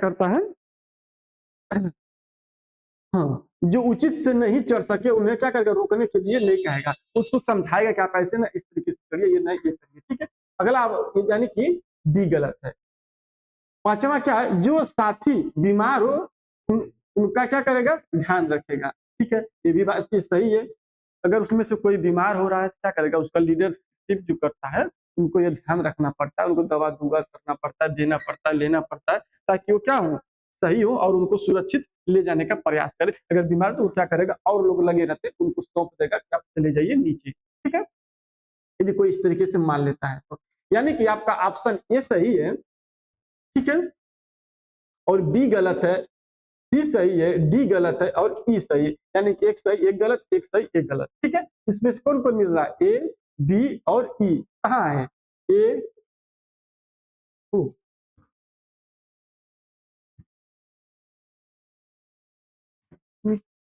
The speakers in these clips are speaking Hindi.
करता है हाँ, जो उचित से नहीं चढ़ सके उन्हें क्या करेगा, रोकने के लिए नहीं कहेगा, उसको समझाएगा कि आप ऐसे ना इस तरीके से करिए, ये नहीं ये करिए, ठीक है। अगला यानी कि डी गलत है। पांचवा क्या है, जो साथी बीमार हो उनका क्या करेगा, ध्यान रखेगा, ठीक है, ये भी बात की सही है। अगर उसमें से कोई बीमार हो रहा है क्या करेगा, उसका लीडरशिप जो करता है उनको ये ध्यान रखना पड़ता है, उनको दवा दुआ करना पड़ता है, देना पड़ता है, लेना पड़ता है, ताकि वो क्या हो, सही हो और उनको सुरक्षित ले जाने का प्रयास करे। अगर बीमार तो वो क्या करेगा, और लोग लगे रहते हैं उनको सौंप देगा कि आप चले जाइए नीचे, ठीक है। यदि कोई इस तरीके से मान लेता है तो यानी कि आपका ऑप्शन ए सही है, ठीक है, और बी गलत है, सी सही है, डी गलत है और ई सही है, यानी कि एक सही एक गलत, एक सही एक गलत, ठीक है। इसमें से कौन कौन मिल रहा है, ए बी और ई कहाँ है, ए ओ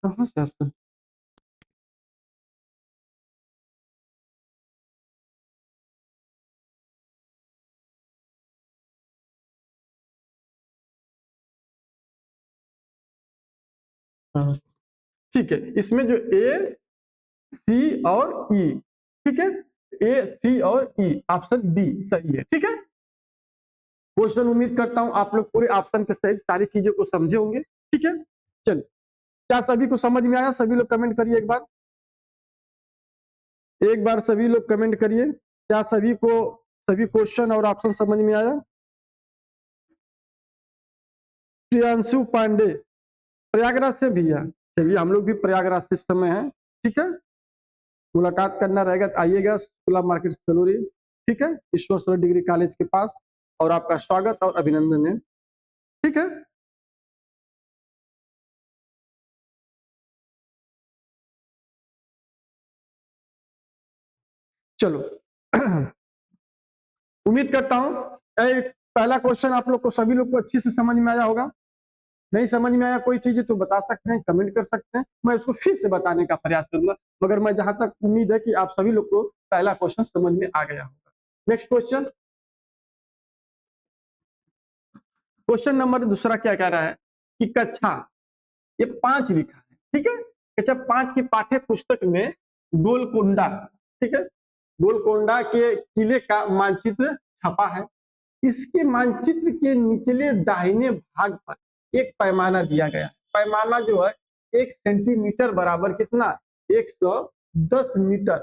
कहाँ से ऑप्शन, हाँ, ठीक है, इसमें जो ए सी और ई, ठीक है, ए सी और ई ऑप्शन बी सही है, ठीक है। क्वेश्चन उम्मीद करता हूं आप लोग पूरे ऑप्शन के सहित सारी चीजों को समझे होंगे, ठीक है। चलिए, क्या सभी को समझ में आया, सभी लोग कमेंट करिए एक बार सभी लोग कमेंट करिए, क्या सभी को सभी क्वेश्चन और ऑप्शन समझ में आया। प्रियांशु पांडे प्रयागराज से भैया, चलिए हम लोग भी प्रयागराज से इस समय हैं, ठीक है। मुलाकात करना रहेगा तो आइएगा शुक्ला मार्केट सलोरी, ठीक है, ईश्वर सर डिग्री कॉलेज के पास, और आपका स्वागत और अभिनंदन है, ठीक है। चलो उम्मीद करता हूं पहला क्वेश्चन आप लोग को सभी लोग को अच्छे से समझ में आया होगा। नहीं समझ में आया कोई चीज तो बता सकते हैं, कमेंट कर सकते हैं, मैं उसको फिर से बताने का प्रयास करूंगा, मगर मैं जहां तक उम्मीद है कि आप सभी लोग को पहला क्वेश्चन समझ में आ गया होगा। नेक्स्ट क्वेश्चन, क्वेश्चन नंबर दूसरा क्या कह रहा है कि कक्षा ये 5 लिखा है, ठीक है, कक्षा 5 की पाठ्य पुस्तक में गोलकोंडा, ठीक है, गोलकोंडा के किले का मानचित्र छपा है। इसके मानचित्र के निचले दाहिने भाग पर एक पैमाना दिया गया, पैमाना जो है 1 सेंटीमीटर बराबर कितना, 110 मीटर,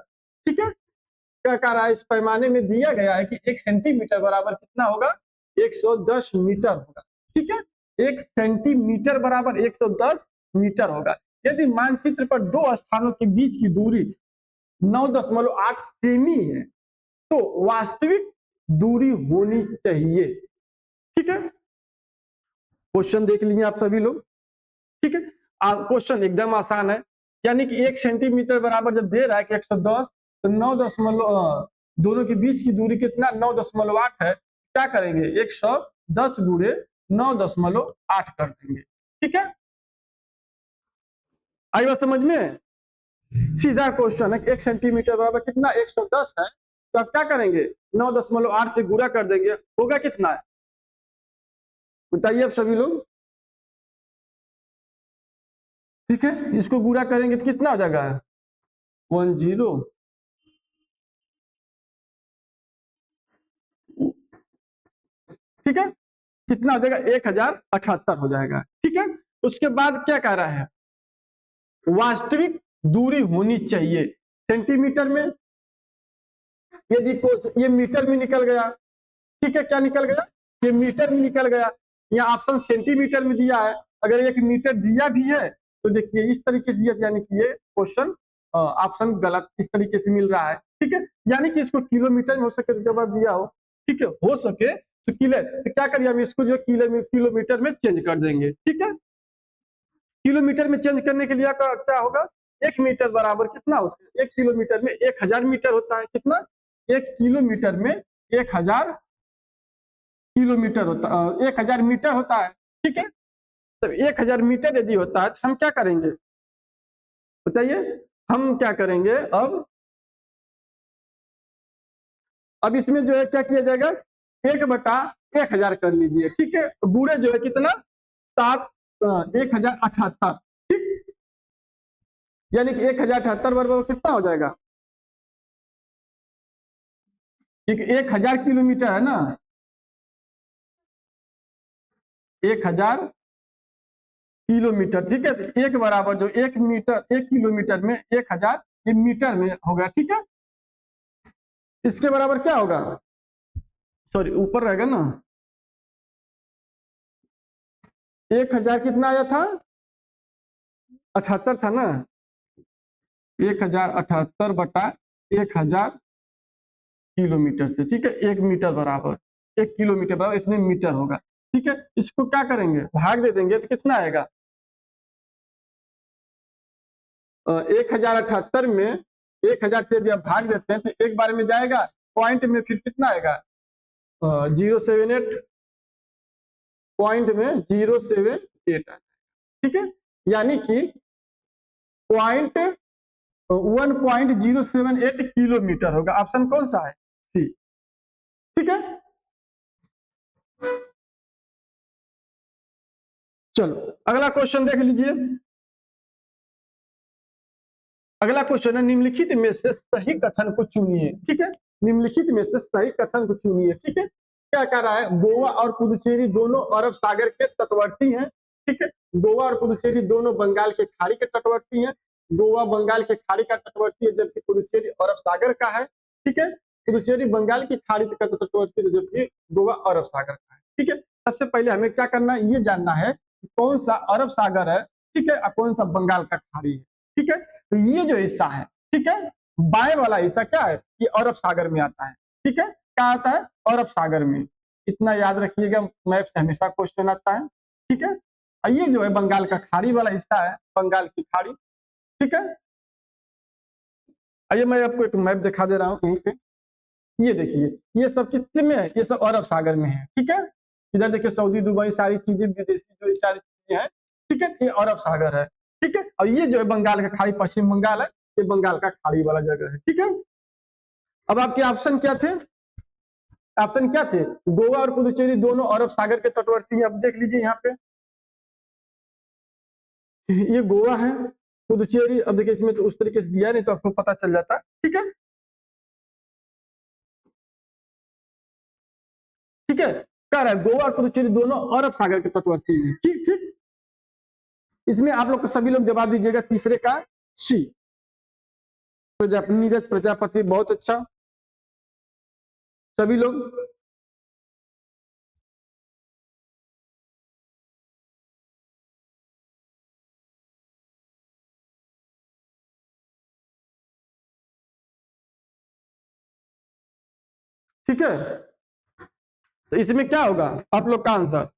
ठीक है। क्या कह रहा है, इस पैमाने में दिया गया है कि 1 सेंटीमीटर बराबर कितना होगा, 110 मीटर होगा, ठीक है। 1 सेंटीमीटर बराबर 110 मीटर होगा। यदि मानचित्र पर दो स्थानों के बीच की दूरी 9.8 सेमी है तो वास्तविक दूरी होनी चाहिए, ठीक है। क्वेश्चन देख लीजिए आप सभी लोग, ठीक है। क्वेश्चन एकदम आसान है, यानी कि 1 सेंटीमीटर बराबर जब दे रहा है कि 110, तो 9 दोनों के बीच की दूरी कितना 9.8 है, क्या करेंगे 110 गुणे 9.8 कर देंगे, ठीक है। आई बात समझ में, सीधा क्वेश्चन है, 1 सेंटीमीटर बराबर कितना 110 है, तो आप क्या करेंगे 9.8 से गुणा कर देंगे, होगा कितना है बताइए आप सभी लोग, ठीक है। इसको गुणा करेंगे तो कितना हो जाएगा 10, ठीक है, कितना हो जाएगा 1078 हो जाएगा, ठीक है। उसके बाद क्या कह रहा है, वास्तविक दूरी होनी चाहिए सेंटीमीटर में, यदि ये मीटर में निकल गया, ठीक है, क्या निकल गया, ये मीटर में निकल गया, यहाँ ऑप्शन सेंटीमीटर में दिया है, अगर 1 मीटर दिया भी है तो देखिए इस तरीके से दिया, यानी कि ये क्वेश्चन ऑप्शन गलत इस तरीके से मिल रहा है, ठीक है। यानी कि इसको किलोमीटर में हो सके तो जवाब दिया ठीक है, हो सके तो तो क्या करिए हम इसको जो किलोमीटर में चेंज कर देंगे, ठीक है। किलोमीटर में चेंज करने के लिए क्या होगा, 1 मीटर बराबर कितना होता है, 1 किलोमीटर में 1000 मीटर होता है, कितना 1 किलोमीटर में 1000 किलोमीटर होता 1000 मीटर होता है, ठीक है। तब 1000 मीटर यदि होता है तो हम क्या करेंगे बताइए, हम क्या करेंगे अब इसमें जो है क्या किया जाएगा, 1 बटा 1000 कर लीजिए, ठीक है। गुणे जो है कितना 1078, ठीक। यानी कि 1078 बराबर कितना हो जाएगा, ठीक 1000 किलोमीटर है ना, 1000 किलोमीटर, ठीक है। तो एक बराबर जो 1 मीटर 1 किलोमीटर में 1000 ये मीटर में होगा, ठीक है। इसके बराबर क्या होगा, सॉरी ऊपर रहेगा ना, 1000 कितना आया था 78 था ना, 1078 बटा 1000 किलोमीटर से, ठीक है। 1 मीटर बराबर 1 किलोमीटर बराबर इतने मीटर होगा, ठीक है। इसको क्या करेंगे, भाग दे देंगे तो कितना आएगा, 1078 में 1000 से यदि आप भाग देते हैं तो एक बार में जाएगा, पॉइंट में फिर कितना आएगा 078, पॉइंट में 078 आएगा, ठीक है। यानी कि 1.078 किलोमीटर होगा, ऑप्शन कौन सा है, सी, ठीक है। चलो अगला क्वेश्चन देख लीजिए। अगला क्वेश्चन है निम्नलिखित में से सही कथन को चुनिए, ठीक है। निम्नलिखित में से सही कथन को चुनिए, ठीक है। क्या कह रहा है, गोवा और पुदुचेरी दोनों अरब सागर के तटवर्ती हैं, ठीक है। गोवा और पुदुचेरी दोनों बंगाल के खाड़ी के तटवर्ती हैं। गोवा बंगाल के खाड़ी का तटवर्ती है जबकि पुदुचेरी अरब सागर का है, ठीक है। पुदुचेरी बंगाल की खाड़ी का तटवर्ती है जबकि गोवा अरब सागर का है, ठीक है। सबसे पहले हमें क्या करना है, ये जानना है कि कौन सा अरब सागर है, ठीक है, और कौन सा बंगाल का खाड़ी है, ठीक है। तो ये जो हिस्सा है, ठीक है, बाएं वाला हिस्सा क्या है, ये अरब सागर में आता है, ठीक है। क्या आता है, अरब सागर में, इतना याद रखिएगा, मैप से हमेशा क्वेश्चन आता है, ठीक है। और ये जो है बंगाल का खाड़ी वाला हिस्सा है, बंगाल की खाड़ी, ठीक है। आइए मैं आपको एक मैप दिखा दे रहा हूँ यहीं पे, ये देखिए, ये सब कितने में है, ये सब अरब सागर में है, ठीक है। इधर देखिए सऊदी दुबई सारी चीजें विदेशी जो सारी चीजें हैं, ठीक है, ये अरब सागर है, ठीक है। और ये जो है बंगाल का खाड़ी, पश्चिम बंगाल है, ये बंगाल का खाड़ी वाला जगह है, ठीक है। अब आपके ऑप्शन क्या थे, ऑप्शन क्या थे, गोवा और पुदुचेरी दोनों अरब सागर के तटवर्ती हैं। अब देख लीजिए यहाँ पे, ये गोवा है, पुदुचेरी, अब देखिए इसमें तो उस तरीके से दिया नहीं तो आपको पता चल जाता, ठीक है, ठीक है। कह रहा है गोवा और पुदुचेरी दोनों अरब सागर के तटवर्ती हैं, ठीक ठीक। इसमें आप लोग सभी लोग जवाब दीजिएगा तीसरे का सी, नीरज प्रजापति, बहुत अच्छा, सभी लोग। ठीक है, तो इसमें क्या होगा आप लोग का आंसर,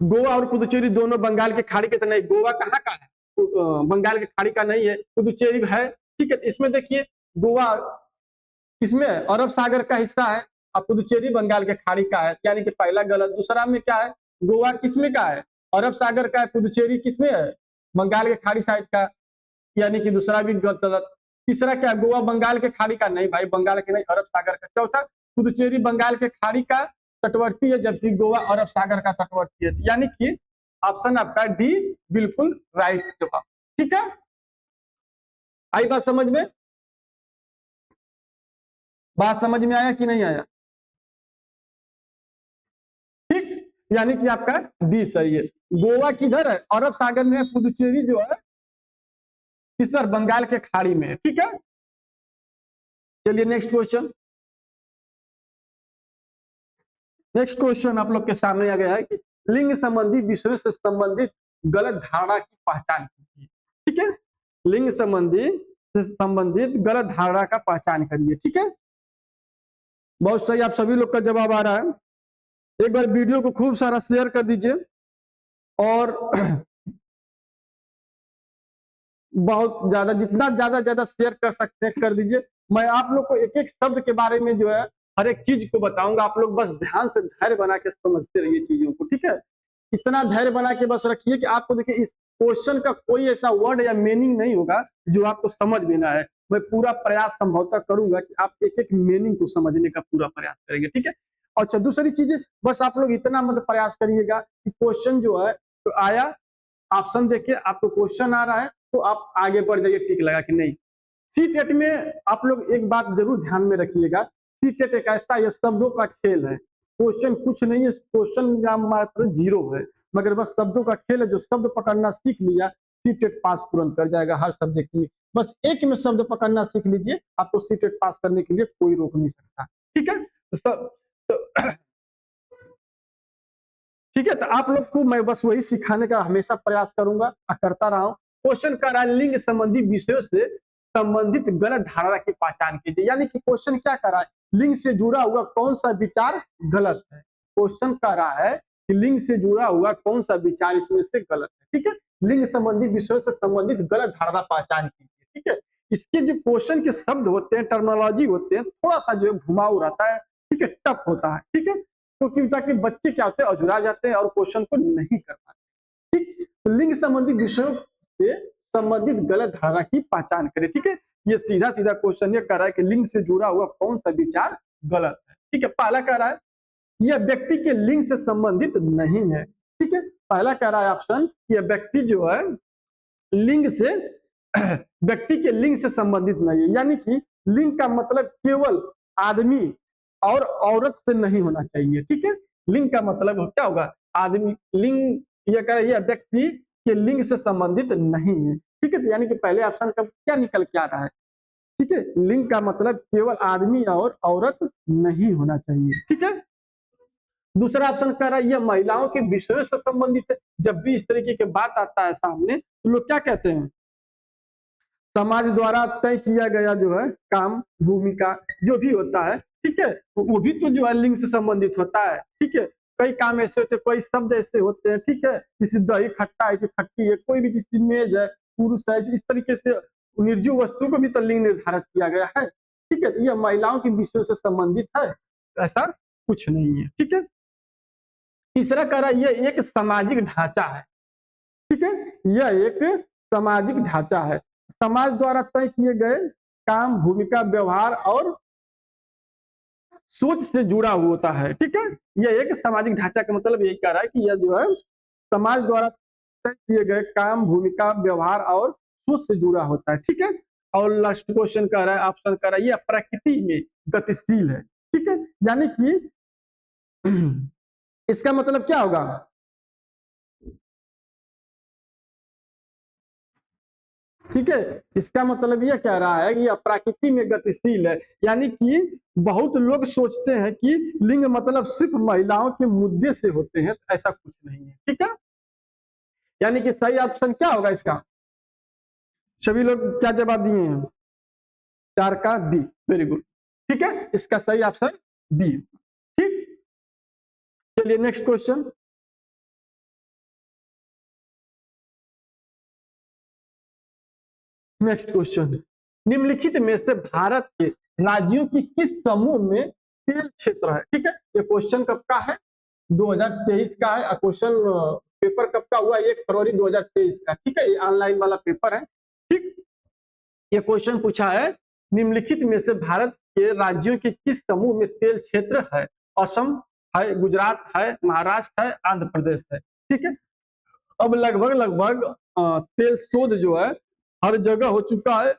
गोवा और पुदुचेरी दोनों बंगाल के खाड़ी के, तो नहीं, गोवा कहाँ का है, बंगाल के खाड़ी का नहीं है, पुदुचेरी है, ठीक है। इसमें देखिए गोवा किसमें है, अरब सागर का हिस्सा है, और पुदुचेरी बंगाल के खाड़ी का है, यानी कि पहला गलत। दूसरा में क्या है, गोवा किसमें का है, अरब सागर का है, पुदुचेरी किसमें है, बंगाल के खाड़ी साइड का, यानी कि दूसरा भी गलत। तीसरा क्या, गोवा बंगाल के खाड़ी का, नहीं भाई, बंगाल के नहीं, अरब सागर का। चौथा, पुदुचेरी बंगाल के खाड़ी का तटवर्ती है जबकि गोवा अरब सागर का तटवर्ती है, यानी कि ऑप्शन आपका डी बिल्कुल राइट जवाब, ठीक है। आई बात समझ में, बात समझ में आया कि नहीं आया, ठीक। यानी कि आपका डी सही है, गोवा किधर है, अरब सागर में है, पुदुचेरी जो है किस तरह, बंगाल के खाड़ी में है, ठीक है। चलिए नेक्स्ट क्वेश्चन, नेक्स्ट क्वेश्चन आप लोग के सामने आ गया है कि लिंग संबंधी विषयों से संबंधित गलत धारणा की पहचान कीजिए, ठीक है। लिंग संबंधी से संबंधित गलत धारणा का पहचान करिए, ठीक है। बहुत सही, आप सभी लोग का जवाब आ रहा है। एक बार वीडियो को खूब सारा शेयर कर दीजिए और बहुत ज्यादा, जितना ज्यादा शेयर कर सकते हैं कर दीजिए। मैं आप लोग को एक एक शब्द के बारे में जो है हर एक चीज को बताऊंगा, आप लोग बस ध्यान से धैर्य बना के समझते रहिए चीजों को, ठीक है। इतना धैर्य बना के बस रखिए कि आपको देखिए इस क्वेश्चन का कोई ऐसा वर्ड या मीनिंग नहीं होगा जो आपको समझ में ना है। मैं पूरा प्रयास संभवतः करूंगा कि आप एक एक मीनिंग को समझने का पूरा प्रयास करेंगे, ठीक है। अच्छा दूसरी चीज बस आप लोग इतना मतलब प्रयास करिएगा कि क्वेश्चन जो है तो आया, ऑप्शन देखिए आपको क्वेश्चन आ रहा है तो आप आगे बढ़ जाइए टिक लगा कि नहीं। सी टेट में आप लोग एक बात जरूर ध्यान में रखिएगा, सी टेट एक ऐसा ये शब्दों का खेल है, क्वेश्चन कुछ नहीं है, क्वेश्चन का मात्र 0 है, मगर बस शब्दों का खेल है। जो शब्द पकड़ना सीख लिया सी टेट पास तुरंत कर जाएगा हर सब्जेक्ट में। बस एक में शब्द पकड़ना सीख लीजिए, आपको सी टेट पास करने के लिए कोई रोक नहीं सकता। ठीक है ठीक है, तो आप लोग को मैं बस वही सिखाने का हमेशा प्रयास करूंगा और करता रहा हूँ। क्वेश्चन कर रहा है लिंग संबंधी विषयों से संबंधित गलत धारणा की पहचान कीजिए, यानी कि क्वेश्चन क्या कर रहा है, लिंग से जुड़ा हुआ कौन सा विचार गलत है। क्वेश्चन कर रहा है कि लिंग से जुड़ा हुआ कौन सा विचार इसमें से गलत है। ठीक है, लिंग संबंधी विषयों से संबंधित गलत धारणा पहचान कीजिए। ठीक है, इसके जो क्वेश्चन के शब्द होते हैं, टर्मिनोलॉजी होते हैं, थोड़ा सा जो घुमाऊ रहता है, ठीक है, टफ होता है। ठीक है, तो क्यों, ताकि बच्चे क्या होते हैं अधूरा जाते हैं और क्वेश्चन को नहीं कर पाते। ठीक, तो लिंग संबंधी विषयों से संबंधित गलत धारणा की पहचान करें। ठीक है, ये सीधा सीधा क्वेश्चन ये कर रहा है कि लिंग से जुड़ा हुआ कौन सा विचार गलत है। ठीक है, पहला कह रहा है यह व्यक्ति के लिंग से संबंधित नहीं है। ठीक है, पहला कह रहा है ऑप्शन, यह व्यक्ति जो है लिंग से व्यक्ति के लिंग से संबंधित नहीं है, यानी कि लिंग का मतलब केवल आदमी और औरत से नहीं होना चाहिए। ठीक है, लिंग का मतलब क्या होगा, आदमी। लिंग ये कह रहा है व्यक्ति के लिंग से संबंधित नहीं है। ठीक है, तो यानी कि पहले ऑप्शन का क्या निकल के आ रहा है। ठीक है, लिंग का मतलब केवल आदमी और औरत नहीं होना चाहिए। ठीक है, दूसरा ऑप्शन कह रहा है यह महिलाओं के विषयों से संबंधित है। जब भी इस तरीके की बात आता है सामने तो लोग क्या कहते हैं, समाज द्वारा तय किया गया जो है काम, भूमिका जो भी होता है, ठीक है, वो भी तो जो है लिंग से संबंधित होता है। ठीक है, कई काम ऐसे होते हैं, कई शब्द ऐसे होते हैं। ठीक है, किसी दही खट्टा है कि खट्टी है, कोई भी चीज मेज है, पुरुष है, इस तरीके से निर्जीव वस्तु को भी तो लिंग निर्धारित किया गया है। ठीक है, तो यह महिलाओं के विषयों से संबंधित है, ऐसा कुछ नहीं है। ठीक है, तीसरा कह रहा है यह एक सामाजिक ढांचा है। ठीक है, यह एक सामाजिक ढांचा है, समाज द्वारा तय किए गए काम, भूमिका, व्यवहार और सोच से जुड़ा हुआ होता है। ठीक है, यह एक सामाजिक ढांचा का मतलब यही कह रहा है कि यह जो है समाज द्वारा तय किए गए काम, भूमिका, व्यवहार और सोच से जुड़ा होता है। ठीक है, और लास्ट क्वेश्चन कह रहा है, ऑप्शन कह रहा है यह प्रकृति में गतिशील है। ठीक है, यानी कि इसका मतलब क्या होगा, ठीक है, इसका मतलब यह कह रहा है कि प्रकृति में गतिशील है, यानी कि बहुत लोग सोचते हैं कि लिंग मतलब सिर्फ महिलाओं के मुद्दे से होते हैं, ऐसा कुछ नहीं है। ठीक है, यानी कि सही ऑप्शन क्या होगा इसका, सभी लोग क्या जवाब दिए हैं, 4 का बी, वेरी गुड। ठीक है, इसका सही ऑप्शन बी। ठीक, चलिए नेक्स्ट क्वेश्चन। नेक्स्ट क्वेश्चन, निम्नलिखित में से भारत के राज्यों की किस समूह में तेल क्षेत्र है। ठीक है, ये क्वेश्चन कब का है, 2023 का है। क्वेश्चन पेपर कब का हुआ, 1 फरवरी 2023 का। ठीक है, ये ऑनलाइन वाला पेपर है। ठीक, ये क्वेश्चन पूछा है निम्नलिखित में से भारत के राज्यों के किस समूह में तेल क्षेत्र है। असम है, गुजरात है, महाराष्ट्र है, आंध्र प्रदेश है। ठीक है, अब लगभग लगभग तेल शोध जो है हर जगह हो चुका है।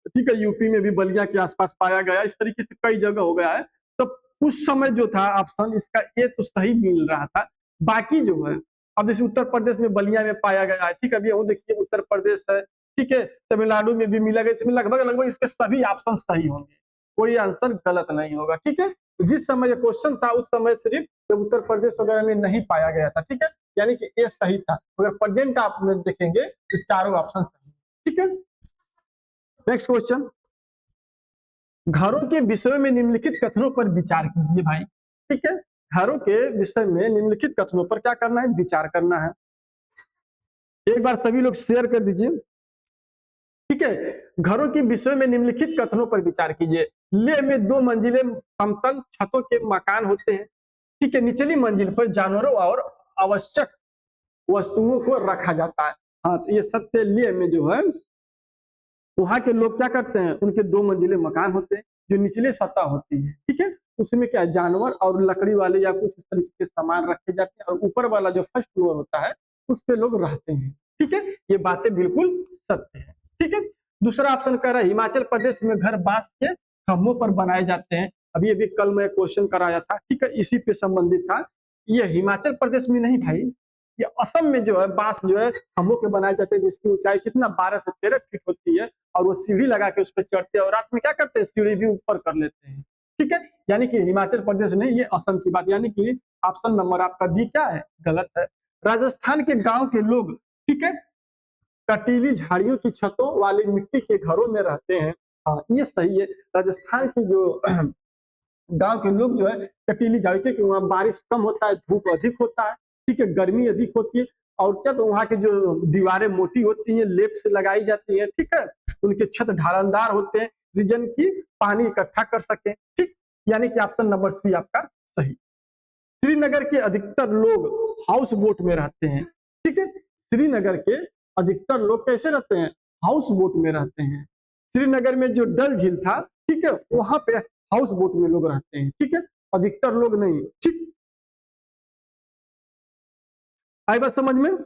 ठीक है, यूपी में भी बलिया के आसपास पाया गया, इस तरीके से कई जगह हो गया है। तो उस समय जो था ऑप्शन इसका ए तो सही मिल रहा था, बाकी जो है अब जैसे उत्तर प्रदेश में बलिया में पाया गया है। ठीक है, अभी देखिए उत्तर प्रदेश है, ठीक है, तमिलनाडु में भी मिला गया, इसमें लगभग लगभग इसके सभी ऑप्शन सही होंगे, कोई आंसर गलत नहीं होगा। ठीक है, जिस समय ये क्वेश्चन था उस समय सिर्फ जब उत्तर प्रदेश वगैरह में नहीं पाया गया था। ठीक है, यानी कि ए सही था, अगर प्रेजेंट आप देखेंगे तो चारों ऑप्शन सही। ठीक है, नेक्स्ट क्वेश्चन, घरों के विषय में निम्नलिखित कथनों पर विचार कीजिए भाई। ठीक है, घरों के विषय में निम्नलिखित कथनों पर क्या करना है, विचार करना है। एक बार सभी लोग शेयर कर दीजिए। ठीक है, घरों के विषय में निम्नलिखित कथनों पर विचार कीजिए। लेह में 2 मंजिले समतल छतों के मकान होते हैं। ठीक है, निचली मंजिल पर जानवरों और आवश्यक वस्तुओं को रखा जाता है। हाँ, तो ये सत्य लेह में जो है वहां के लोग क्या करते हैं, उनके 2 मंजिले मकान होते हैं जो निचले सतह होती है। ठीक है, उसमें क्या जानवर और लकड़ी वाले या कुछ इस तरीके के सामान रखे जाते हैं, और ऊपर वाला जो फर्स्ट फ्लोर होता है उस पे लोग रहते हैं। ठीक है, ये बातें बिल्कुल सत्य है। ठीक है, दूसरा ऑप्शन कह रहा है हिमाचल प्रदेश में घर बांस के खंभों पर बनाए जाते हैं। अभी अभी कल मैं क्वेश्चन कराया था, ठीक है, इसी पे संबंधित था। ये हिमाचल प्रदेश में नहीं भाई, ये असम में जो है बांस जो है खंभों के बनाए जाते हैं, जिसकी ऊंचाई कितना 12 से 13 फीट होती है, और वो सीढ़ी लगा के उस पर चढ़ते हैं, और रात में क्या करते हैं, सीढ़ी भी ऊपर कर लेते हैं। ठीक है, यानी कि हिमाचल प्रदेश नहीं, ये असम की बात, यानी कि ऑप्शन नंबर आपका बी क्या है, गलत है। राजस्थान के गांव के लोग, ठीक है, कटीली झाड़ियों की छतों वाले मिट्टी के घरों में रहते हैं। हाँ, ये सही है। राजस्थान के जो गांव के लोग जो है कटीली झाड़ी, क्योंकि वहाँ बारिश कम होता है, धूप अधिक होता है, ठीक है, गर्मी अधिक होती है, और क्या तो वहाँ की जो दीवारें मोटी होती हैं, लेप से लगाई जाती है, ठीक है, उनके छत ढालनदार होते हैं, रीजन की पानी इकट्ठा कर सके। ठीक, यानी कि ऑप्शन नंबर सी आपका सही। श्रीनगर के अधिकतर लोग हाउस बोट में रहते हैं। ठीक है, श्रीनगर के अधिकतर लोग कैसे रहते हैं, हाउस बोट में रहते हैं। श्रीनगर में जो डल झील था, ठीक है, वहां पे हाउस बोट में लोग रहते हैं। ठीक है, अधिकतर लोग नहीं। ठीक, आई बात समझ में?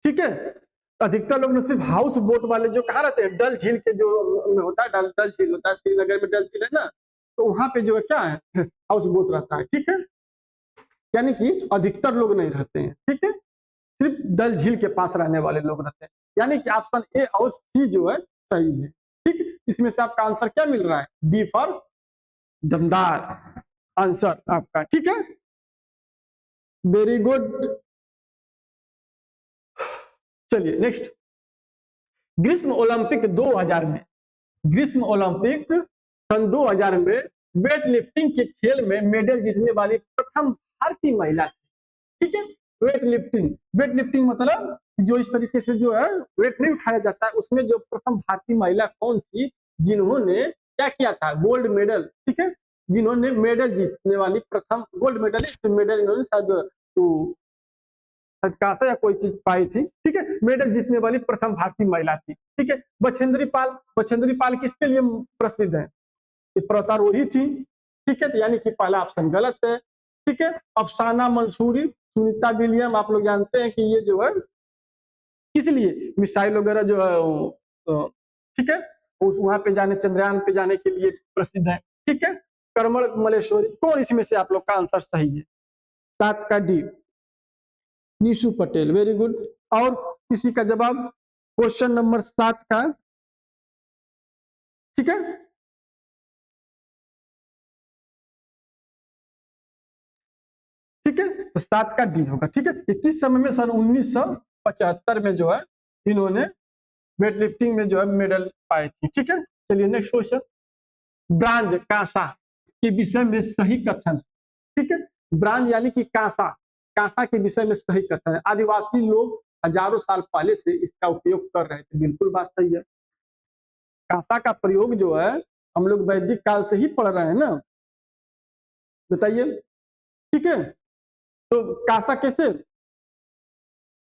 ठीक है, अधिकतर लोग सिर्फ हाउस बोट वाले जो कहाँ रहते हैं, डल झील के जो में होता है, डल डल झील होता है, श्रीनगर में डल झील है ना, तो वहां पे जो है क्या है, हाउस बोट रहता है। ठीक है, यानी कि अधिकतर लोग नहीं रहते हैं। ठीक है, सिर्फ डल झील के पास रहने वाले लोग रहते हैं, यानी कि ऑप्शन ए और सी जो है सही है। ठीक, इसमें से आपका आंसर क्या मिल रहा है, डी फॉर दमदार आंसर आपका। ठीक है, वेरी गुड। चलिए नेक्स्ट, ग्रीष्म ओलंपिक 2000 में, ग्रीष्म ओलंपिक सन 2000 में वेट लिफ्टिंग के खेल में मेडल जीतने वाली प्रथम भारतीय महिला थी। ठीक है, वेट लिफ्टिंग, वेट लिफ्टिंग मतलब जो इस तरीके से जो है वेट नहीं उठाया जाता है, उसमें जो प्रथम भारतीय महिला कौन थी जिन्होंने क्या किया था, गोल्ड मेडल। ठीक है, जिन्होंने मेडल जीतने वाली प्रथम गोल्ड मेडलिस्ट, मेडल इन्होंने शायद कांसा या कोई चीज पाई थी। ठीक है, मेडल जीतने वाली प्रथम भारतीय महिला थी। ठीक है, बछेंद्री पाल, बछेंद्री पाल किसके लिए प्रसिद्ध है, ये पर्वतारोही थी। ठीक है, तो यानी कि पहला ऑप्शन गलत है। ठीक है, अफसाना मंसूरी, सुनीता विलियम, आप लोग जानते हैं कि ये जो है इसलिए मिसाइल वगैरह जो है, ठीक है, वहां पे जाने, चंद्रयान पे जाने के लिए प्रसिद्ध है। ठीक है, करमल मलेश्वरी, कौन इसमें से आप लोग का आंसर सही है, 7 का D, Nishu Patel, very good. और किसी का जवाब क्वेश्चन नंबर 7 का? ठीक है, ठीक है, तो 7 का डी होगा। ठीक है, किस समय में, सन 1975 में जो है इन्होंने वेट लिफ्टिंग में जो है मेडल पाए थे। ठीक है, चलिए नेक्स्ट क्वेश्चन, ब्रांज कांसा के विषय में सही कथन। ठीक है, ब्रांज यानी कि कांसा, कांसा के विषय में सही कथन है, आदिवासी लोग हजारों साल पहले से इसका उपयोग कर रहे थे, बिल्कुल बात सही है। कांसा का प्रयोग जो है हम लोग वैदिक काल से ही पढ़ रहे हैं ना, बताइए। ठीक है, तो कांसा कैसे,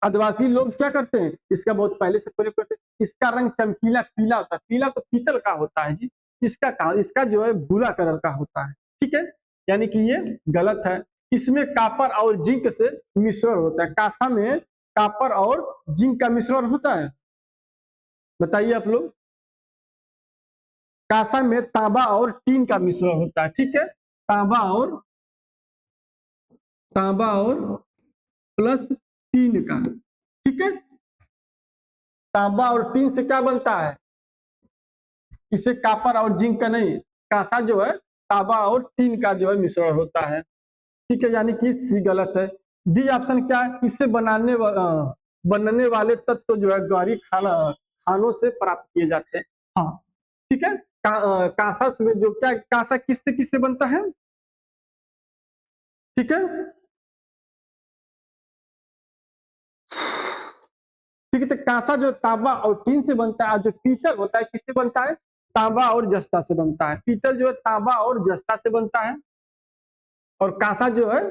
आदिवासी लोग क्या करते हैं, इसका बहुत पहले से प्रयोग करते हैं। इसका रंग चमकीला पीला होता है, पीला तो पीतल का होता है जी, इसका जो है भूरा कलर का होता है। ठीक है, यानी कि ये गलत है। इसमें कापर और जिंक से मिश्रण होता है, कांसा में कापर और जिंक का मिश्रण होता है, बताइए आप लोग। कांसा में तांबा और टीन का मिश्रण होता है। ठीक है, तांबा और प्लस टीन का। ठीक है, तांबा और टीन से क्या बनता है, इसे कापर और जिंक का नहीं, कांसा जो है तांबा और टीन का जो है मिश्रण होता है। ठीक है, यानी कि सी गलत है। डी ऑप्शन क्या है, इसे बनने वाले तत्व जो है गहरी खानों से प्राप्त किए जाते हैं। हाँ, ठीक है, कांसा में जो क्या, कांसा किससे किससे बनता है, ठीक है, ठीक है, तो कांसा जो तांबा और टीन से बनता है, जो पीतल होता है किससे बनता है, तांबा और जस्ता से बनता है। पीतल जो है तांबा और जस्ता से बनता है, और कांसा जो है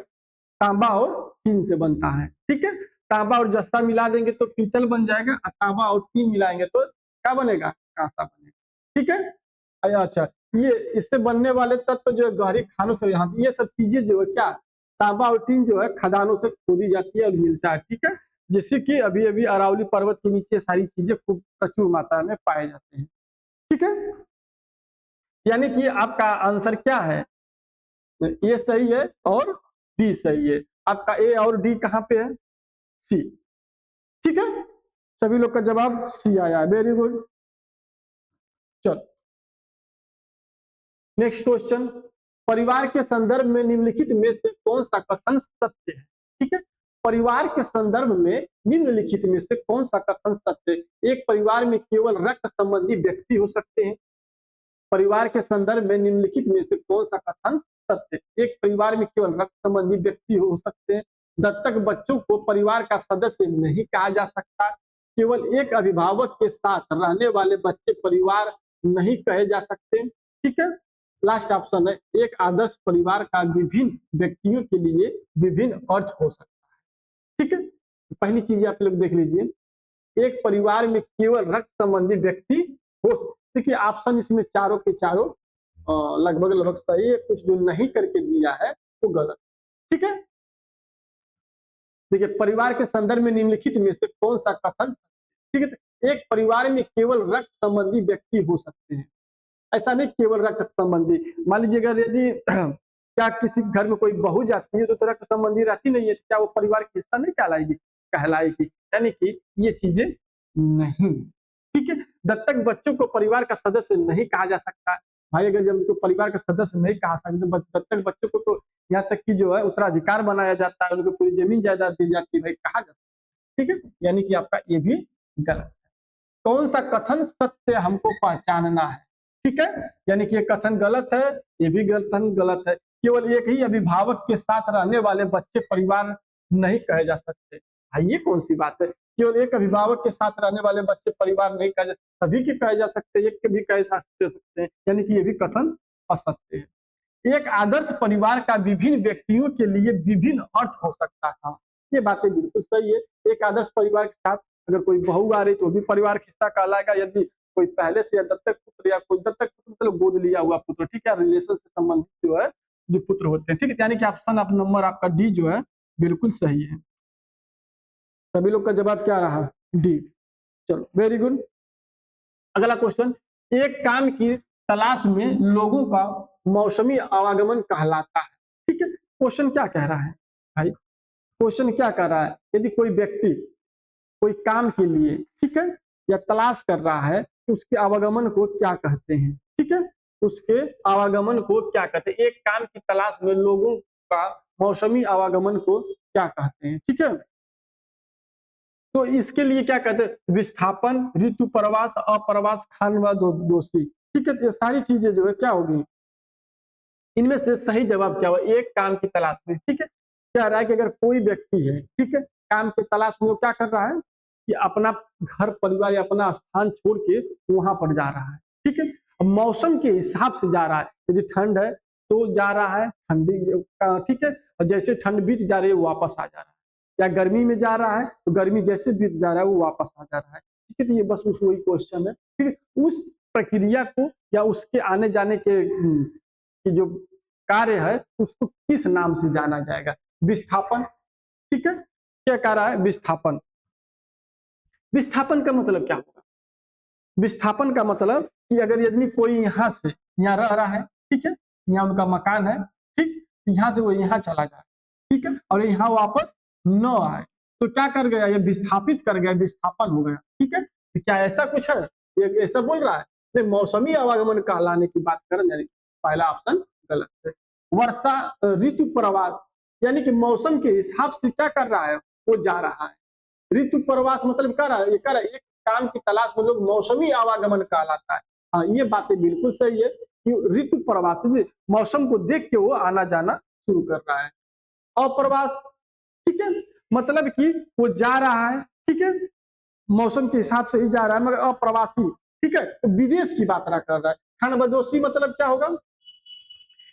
तांबा और टीन से बनता है। ठीक है, तांबा और जस्ता मिला देंगे तो पीतल बन जाएगा, और तांबा और टीन मिलाएंगे तो क्या बनेगा, कांसा बनेगा। ठीक है, अच्छा ये इससे बनने वाले तत्व जो है गहरी खानों से, यहाँ ये सब चीजें जो है क्या, तांबा और टीन जो है खदानों से खोदी जाती है और मिलता है। ठीक है, जैसे कि अभी अभी अरावली पर्वत के नीचे सारी चीजें खूब प्रचुर मात्रा में पाए जाते हैं। ठीक है, यानी कि आपका आंसर क्या है, ए सही है और डी सही है। आपका ए और डी कहाँ पे है, सी। ठीक है, सभी लोग का जवाब सी आया, वेरी गुड। चलो नेक्स्ट क्वेश्चन, परिवार के संदर्भ में निम्नलिखित में से कौन सा कथन सत्य है। ठीक है, परिवार के संदर्भ में निम्नलिखित में से कौन सा कथन सत्य है। एक परिवार में केवल रक्त संबंधी व्यक्ति हो सकते हैं। परिवार के संदर्भ में निम्नलिखित में से कौन सा कथन सत्य है। एक परिवार में केवल रक्त संबंधी व्यक्ति हो सकते हैं। दत्तक बच्चों को परिवार का सदस्य नहीं कहा जा सकता। केवल एक अभिभावक के साथ रहने वाले बच्चे परिवार नहीं कहे जा सकते। ठीक है, लास्ट ऑप्शन है, एक आदर्श परिवार का विभिन्न व्यक्तियों के लिए विभिन्न अर्थ हो सकता है। ठीक है, पहली चीज आप लोग देख लीजिए, एक परिवार में केवल रक्त संबंधी व्यक्ति हो। देखिए ऑप्शन इसमें चारों के चारों लगभग लगभग सही है, कुछ जो नहीं करके दिया है वो गलत। ठीक है, देखिए परिवार के संदर्भ में निम्नलिखित में से कौन सा कथन, ठीक है, एक परिवार में केवल रक्त संबंधी व्यक्ति हो सकते हैं। ऐसा नहीं केवल रक्त संबंधी, मान लीजिए अगर यदि क्या किसी घर में कोई बहू जाती है तो रक्त संबंधी रहती नहीं है, क्या वो परिवार की हिस्सा नहीं कहलाएगी, कहलाएगी। यानी कि ये चीजें नहीं। ठीक है, दत्तक बच्चों को परिवार का सदस्य नहीं कहा जा सकता। भाई अगर जब उनको परिवार का सदस्य नहीं कहा सकते तो दत्तक बच्चों को तो यहाँ तक कि जो है उत्तराधिकार बनाया जाता है, उनको पूरी जमीन जायदाद दी जाती है, भाई कहा जाता है। ठीक है, यानी कि आपका ये भी गलत है। कौन सा कथन सत्य हमको पहचानना है। ठीक है, यानी कि ये कथन गलत है, ये भी कथन गलत है। केवल एक ही अभिभावक के साथ रहने वाले बच्चे परिवार नहीं कहे जा सकते। भाई ये कौन सी बात है, केवल एक अभिभावक के साथ रहने वाले बच्चे परिवार नहीं कहे जा, सभी के कहे जा सकते, एक के भी कहे जा सकते हैं, यानी कि ये भी कथन असत्य है। एक आदर्श परिवार का विभिन्न व्यक्तियों के लिए विभिन्न अर्थ हो सकता था। ये बातें बिल्कुल सही है। एक आदर्श परिवार के साथ अगर कोई बहू आ रही तो भी परिवार का हिस्सा कहलाएगा। यदि कोई पहले से या दत्तक पुत्र या कोई दत्तक पुत्र मतलब गोद लिया हुआ पुत्र, ठीक है, रिलेशन से संबंधित जो है जो पुत्र होते हैं। ठीक है, यानी कि ऑप्शन आप नंबर आपका डी जो है बिल्कुल सही है। सभी लोग का जवाब क्या रहा, डी। चलो वेरी गुड। अगला क्वेश्चन, एक काम की तलाश में लोगों का मौसमी आवागमन कहलाता है। ठीक है, क्वेश्चन क्या कह रहा है भाई, क्वेश्चन क्या कह रहा है, यदि कोई व्यक्ति कोई काम के लिए, ठीक है, या तलाश कर रहा है तो उसके आवागमन को क्या कहते हैं। ठीक है, उसके आवागमन को क्या कहते हैं, एक काम की तलाश में लोगों का मौसमी आवागमन को क्या कहते हैं। ठीक है, तो इसके लिए क्या कहते हैं, विस्थापन, ऋतु प्रवास, अप्रवास, खान व दोषी। ठीक है, ये सारी चीजें जो है क्या होगी, इनमें से सही जवाब क्या होगा, एक काम की तलाश में। ठीक है, क्या रहा है कि अगर कोई व्यक्ति है, ठीक है, काम की तलाश में वो क्या कर रहा है कि अपना घर परिवार या अपना स्थान छोड़ के वहां पर जा रहा है। ठीक है, अब मौसम के हिसाब से जा रहा है, यदि ठंड है तो जा रहा है ठंडी, ठीक है, और जैसे ठंड बीत जा रही है वो वापस आ जा रहा है, या गर्मी में जा रहा है तो गर्मी जैसे बीत जा रहा है वो वापस आ जा रहा है। ठीक है, तो ये बस उस वही क्वेश्चन है। ठीक है, उस प्रक्रिया को या उसके आने जाने के कि जो कार्य है उसको किस नाम से जाना जाएगा, विस्थापन। ठीक है, क्या कह रहा है, विस्थापन। विस्थापन का मतलब क्या होगा, विस्थापन का मतलब कि अगर यदि कोई यहाँ से यहाँ रह रहा है, ठीक है, यहाँ उनका मकान है, ठीक, यहाँ से वो यहाँ चला जाए, ठीक है, और यहाँ वापस न आए तो क्या कर गया, ये विस्थापित कर गया, विस्थापन हो गया। ठीक है, तो क्या ऐसा कुछ है, ये ऐसा बोल रहा है, ये मौसमी आवागमन कहलाने की बात कर रहे हैं, पहला ऑप्शन गलत है। वर्षा ऋतु प्रवास, यानी कि मौसम के हिसाब से क्या कर रहा है, वो जा रहा है। ऋतु प्रवास मतलब क्या रहा है, ये कर रहा है एक काम की तलाश में लोग मौसमी आवागमन कहलाता है। हाँ, ये बातें बिल्कुल सही है कि ऋतु प्रवास मौसम को देख के वो आना जाना शुरू कर रहा है। अप्रवास, ठीक है, मतलब कि वो जा रहा है, ठीक है, मौसम के हिसाब से ही जा रहा है मगर अप्रवासी, ठीक है, तो विदेश की बात कर रहा है। खानबदोशी मतलब क्या होगा,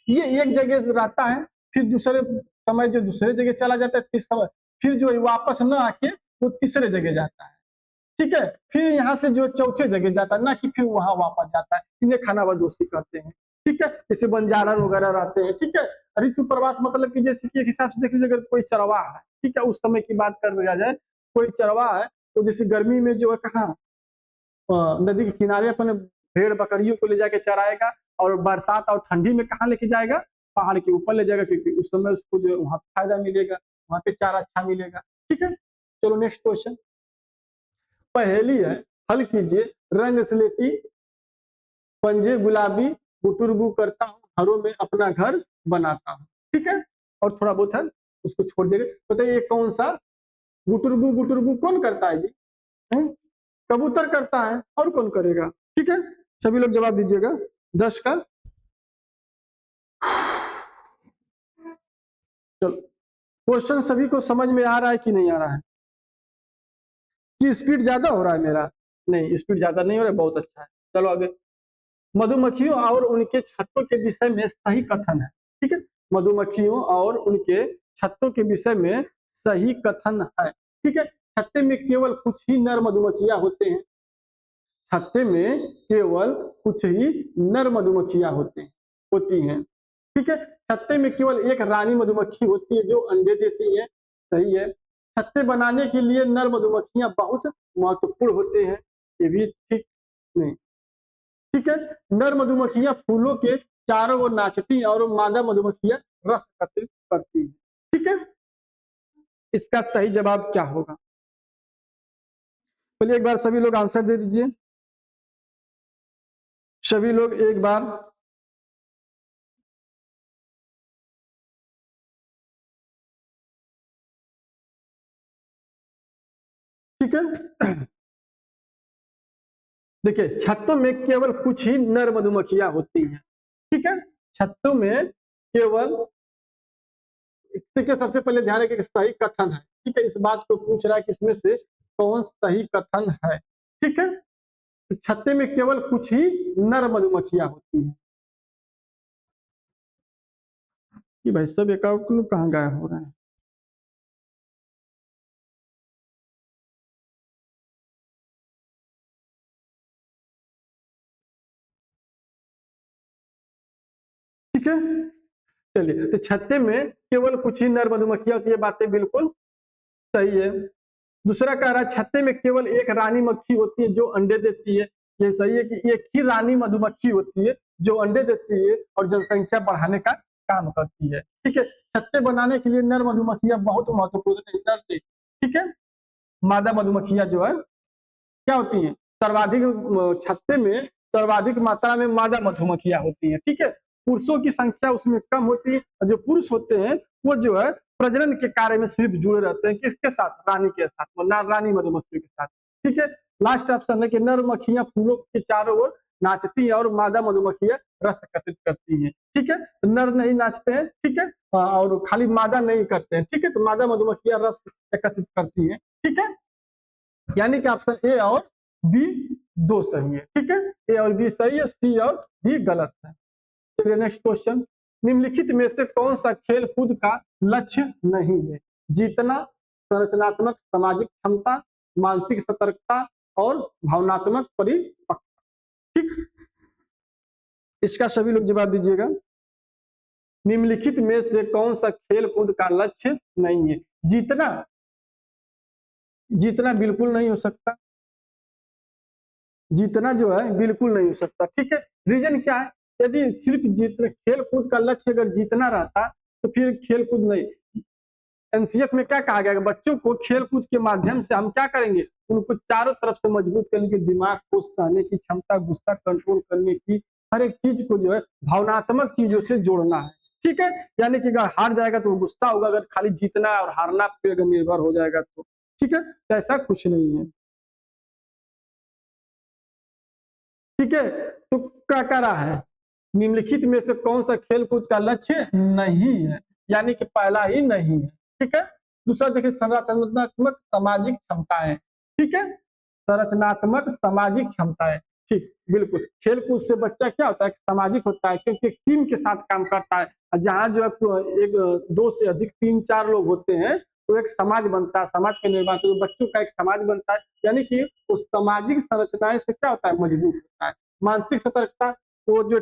ये एक जगह रहता है फिर दूसरे समय जो दूसरे जगह चला जाता है, फिर जो वापस न आके वो तीसरे जगह जाता है। ठीक है, फिर यहाँ से जो चौथे जगह जाता है ना कि फिर वहां वापस जाता है, इन्हें खानाबदोशी कहते हैं। ठीक है, जैसे बंजारन वगैरह रहते हैं। ठीक है, ऋतु प्रवास मतलब कि जैसे कि एक हिसाब से देख लीजिए, अगर कोई चरवाहा है, ठीक है, उस समय की बात कर लिया जाए, कोई चरवाहा है तो जैसे गर्मी में जो है कहाँ नदी के किनारे अपने भेड़ बकरियों को ले जाके चराएगा, और बरसात और ठंडी में कहाँ लेके जाएगा, पहाड़ के ऊपर ले जाएगा, क्योंकि उस समय उसको जो वहाँ फायदा मिलेगा, वहाँ पे चारा अच्छा मिलेगा। ठीक है, चलो नेक्स्ट क्वेश्चन। पहेली है, हल कीजिए। रंग स्लेटी, पंजे गुलाबी, गुटुरगु करता हूँ, घरों में अपना घर बनाता हूँ। ठीक है, और थोड़ा बहुत है उसको छोड़ देंगे। बताइए ये कौन सा गुटुरगु गुटुरगु कौन करता है जी? कबूतर करता है, और कौन करेगा? ठीक है, सभी लोग जवाब दीजिएगा 10 का। चलो, क्वेश्चन सभी को समझ में आ रहा है कि नहीं आ रहा है? कि स्पीड ज्यादा हो रहा है मेरा? नहीं, स्पीड ज्यादा नहीं हो रहा है, बहुत अच्छा है। चलो आगे। मधुमक्खियों और उनके छत्तों के विषय में सही कथन है। ठीक है, मधुमक्खियों और उनके छत्तों के विषय में सही कथन है। ठीक है, छत्ते में केवल कुछ ही नर मधुमक्खियां होते हैं। छत्ते में केवल कुछ ही नर मधुमक्खियां होती हैं। ठीक है, छत्ते में केवल एक रानी मधुमक्खी होती है जो अंडे देती है। सही है। छत्ते बनाने के लिए नर मधुमक्खियां बहुत महत्वपूर्ण होते हैं। ये भी ठीक नहीं। ठीक है, नर मधुमक्खियां फूलों के चारों ओर नाचती हैं और मादा मधुमक्खियां रस एकत्रित करती हैं। ठीक है, इसका सही जवाब क्या होगा? चलिए एक बार सभी लोग आंसर दे दीजिए। सभी लोग एक बार। ठीक है, देखिए छत्तों में केवल कुछ ही नर मधुमक्खियां होती हैं। ठीक है, छत्तों में केवल, देखिए सबसे पहले ध्यान रखिए सही कथन है। ठीक है, इस बात को पूछ रहा है कि इसमें से कौन सही कथन है। ठीक है, तो छत्ते में केवल कुछ ही नर मधुमक्खियां होती हैं। कि भाई सब एकाउंट लोग कहाँ गायब हो रहे हैं? ठीक है, चलिए, तो छत्ते में केवल कुछ ही नर मधुमक्खियां होती है, बातें बिल्कुल सही है। दूसरा कह रहा है छत्ते में केवल एक रानी मक्खी होती है जो अंडे देती है। ये सही है कि एक ही रानी मधुमक्खी होती है जो अंडे देती है और जनसंख्या बढ़ाने का काम करती है। ठीक है, छत्ते बनाने के लिए नर मधुमक्खियां बहुत महत्वपूर्ण है। नर से, ठीक है, मादा मधुमक्खियां जो है क्या होती हैं, सर्वाधिक छत्ते में सर्वाधिक मात्रा में मादा मधुमक्खियां होती हैं। ठीक है, पुरुषों की संख्या उसमें कम होती है, और जो पुरुष होते हैं वो जो है प्रजनन के कार्य में सिर्फ जुड़े रहते हैं। किसके साथ? रानी के साथ, रानी मधुमक्खी के साथ। ठीक है, लास्ट ऑप्शन है कि नर मक्खियां फूलों के चारों ओर नाचती है और मादा मधुमक्खियां रस एकत्रित करती है। ठीक है, तो नर नहीं नाचते हैं। ठीक है, और खाली मादा नहीं करते हैं। ठीक है, तो मादा मधुमक्खियां रस एकत्रित करती है। ठीक है, यानी कि ऑप्शन ए और बी दो सही है। ठीक है, ए और बी सही है, सी और डी गलत है। चलिए नेक्स्ट क्वेश्चन। निम्नलिखित में से कौन सा खेल कूद का लक्ष्य नहीं है? जीतना, संरचनात्मक सामाजिक क्षमता, मानसिक सतर्कता और भावनात्मक परिपक्वता। ठीक, इसका सभी लोग जवाब दीजिएगा। निम्नलिखित में से कौन सा खेल कूद का लक्ष्य नहीं है? जीतना, जीतना बिल्कुल नहीं हो सकता। जीतना जो है बिल्कुल नहीं हो सकता। ठीक है, रीजन क्या है? यदि सिर्फ जीतना, खेल कूद का लक्ष्य अगर जीतना रहता तो फिर खेल कूद नहीं। एनसीएफ में क्या कहा गया है? बच्चों को खेल कूद के माध्यम से हम क्या करेंगे, उनको चारों तरफ से मजबूत करने की, दिमाग को सहने की क्षमता, गुस्सा कंट्रोल करने की, हर एक चीज को जो है भावनात्मक चीजों से जोड़ना है। ठीक है, यानी कि अगर हार जाएगा तो गुस्सा होगा, अगर खाली जीतना और हारना पे अगर निर्भर हो जाएगा तो। ठीक है, तो ऐसा कुछ नहीं है। ठीक है, तो क्या कह रहा है? निम्नलिखित में से कौन सा खेल कूद का लक्ष्य नहीं है, यानी कि पहला ही नहीं है। ठीक है, दूसरा देखिए संरचनात्मक सामाजिक क्षमताएं। ठीक है, संरचनात्मक सामाजिक क्षमताएं। ठीक, बिल्कुल, खेल कूद से बच्चा क्या होता है, सामाजिक होता है, क्योंकि टीम के साथ काम करता है। जहाँ जो है एक दो से अधिक 3-4 लोग होते हैं तो एक समाज बनता है, समाज के निर्माण तो बच्चों का एक समाज बनता है, यानी कि उस सामाजिक संरचनाएं से क्या होता है, मजबूत होता है। मानसिक सतर्कता, वो जो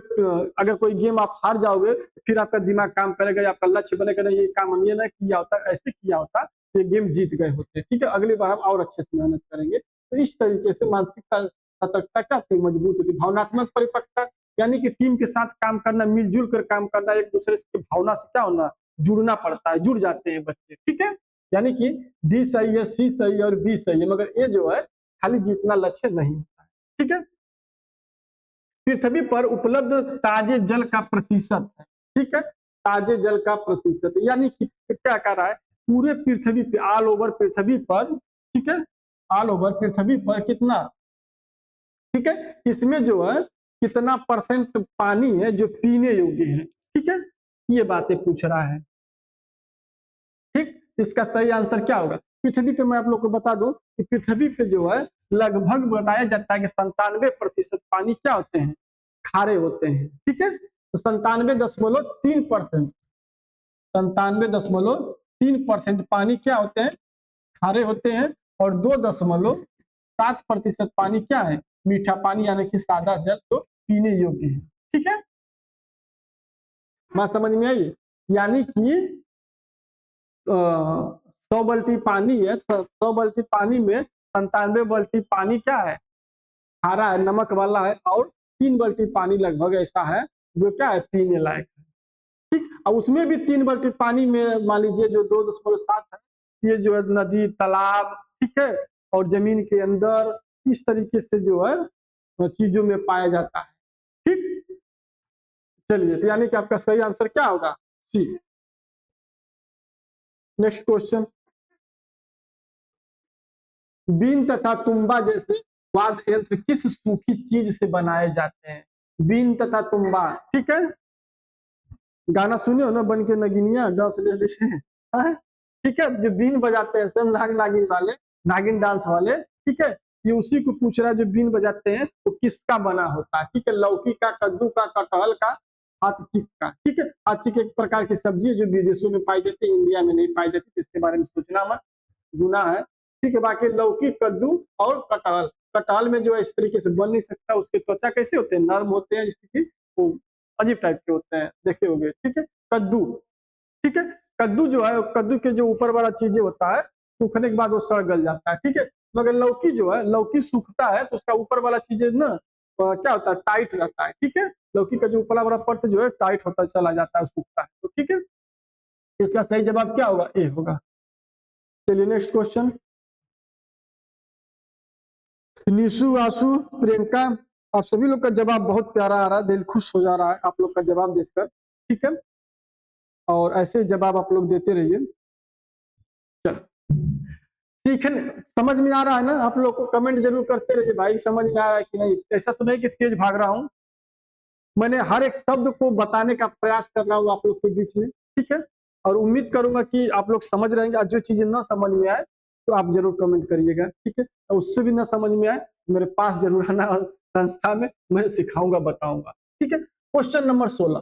अगर कोई गेम आप हार जाओगे फिर आपका दिमाग काम करेगा, आपका लक्ष्य बनेगा, नहीं ये काम हम ये ना किया होता, ऐसे किया होता, ये गेम जीत गए होते, ठीक है, अगली बार हम और अच्छे से मेहनत करेंगे। तो इस तरीके से मानसिक सतर्कता क्या होती है, मजबूत होती है। भावनात्मक परिपक्वता, यानी कि टीम के साथ काम करना, मिलजुल कर काम करना, एक दूसरे की भावना से क्या होना, जुड़ना पड़ता है, जुड़ जाते हैं बच्चे, ठीक है। यानी कि डी सही है, सी सही है और बी सही है, मगर ये जो है खाली जीतना लक्ष्य नहीं होता है, ठीक है। पृथ्वी पर उपलब्ध ताजे जल का प्रतिशत है, ठीक है, ताजे जल का प्रतिशत, यानी कि क्या कर रहा है, पूरे पृथ्वी पे, ऑल ओवर पृथ्वी पर, ठीक है, ऑल ओवर पृथ्वी पर कितना, ठीक है, इसमें जो है कितना परसेंट पानी है जो पीने योग्य है, ठीक है, ये बातें पूछ रहा है, ठीक। इसका सही आंसर क्या होगा, पृथ्वी पे मैं आप लोग को बता दूं कि पृथ्वी पे जो है लगभग बताया जाता है कि 97% पानी क्या होते हैं, खारे होते हैं, ठीक है। तो 97.3%, 97.3% पानी क्या होते हैं, खारे होते हैं, और 2.7% पानी क्या है, मीठा पानी, यानी कि सादा जल तो पीने योग्य है, ठीक है। बात समझ में आई, यानी कि 100 बाल्टी पानी है, 100 बाल्टी पानी में 97 बाल्टी पानी क्या है, खारा है, नमक वाला है, और 3 बाल्टी पानी लगभग ऐसा है जो क्या है, पीने लायक है, ठीक। और उसमें भी 3 बाल्टी पानी में मान लीजिए जो 2.7 है, ये जो है नदी, तालाब, ठीक है, और जमीन के अंदर इस तरीके से जो है चीजों में पाया जाता है, ठीक। चलिए, तो यानी कि आपका सही आंसर क्या होगा, सी। नेक्स्ट क्वेश्चन, बीन तथा तुम्बा जैसे वाद्य यंत्र किस सूखी चीज से बनाए जाते हैं, बीन तथा तुम्बा, ठीक है, गाना सुने हो ना, बन के नगिनिया डांस ले ले, ठीक है, जो बीन बजाते हैं सब नाग नागिन वाले, नागिन डांस वाले, ठीक है, ये उसी को पूछ रहा है, जो बीन बजाते हैं तो किसका बना होता है, ठीक है, लौकी का, कद्दू का, कटहल का, हाथचिक का, ठीक है। हाथचिक एक प्रकार की सब्जी है जो विदेशों में पाई जाती है, इंडिया में नहीं पाई जाती, इसके बारे में सोचना मत, गुना है, ठीक है। बाकी लौकी, कद्दू और कटहल, कटहल में जो है इस तरीके से बन नहीं सकता, उसके त्वचा कैसे होते हैं, नर्म होते हैं, जैसे कि वो अजीब टाइप के होते हैं, देखे होंगे, ठीक है। कद्दू, ठीक है, कद्दू जो है, कद्दू के जो ऊपर वाला चीजें होता है, सूखने के बाद वो सड़ गल जाता है, ठीक है। मगर लौकी जो है, लौकी सूखता है तो उसका ऊपर वाला चीजें ना क्या होता है, टाइट रहता है, ठीक है। लौकी का जो ऊपर वाला पर्ट जो है टाइट होता चला जाता है, सूखता है, तो ठीक है, इसका सही जवाब क्या होगा, ए होगा। चलिए नेक्स्ट क्वेश्चन, निशु, आशु, प्रियंका, आप सभी लोग का जवाब बहुत प्यारा आ रहा है, दिल खुश हो जा रहा है आप लोग का जवाब देखकर, ठीक है, और ऐसे जवाब आप लोग देते रहिए। चलो, सीखने समझ में आ रहा है ना, आप लोग को कमेंट जरूर करते रहिए भाई, समझ में आ रहा है कि नहीं, ऐसा तो नहीं कि तेज भाग रहा हूँ, मैंने हर एक शब्द को बताने का प्रयास कर रहा हूँ आप लोग के बीच में, ठीक है, और उम्मीद करूंगा कि आप लोग समझ रहे हैं, जो चीजें ना समझ में आए तो आप जरूर कमेंट करिएगा, ठीक है, और उससे भी ना समझ में आए मेरे पास जरूर आना, और संस्था में मैं सिखाऊंगा, बताऊंगा, ठीक है। क्वेश्चन नंबर 16,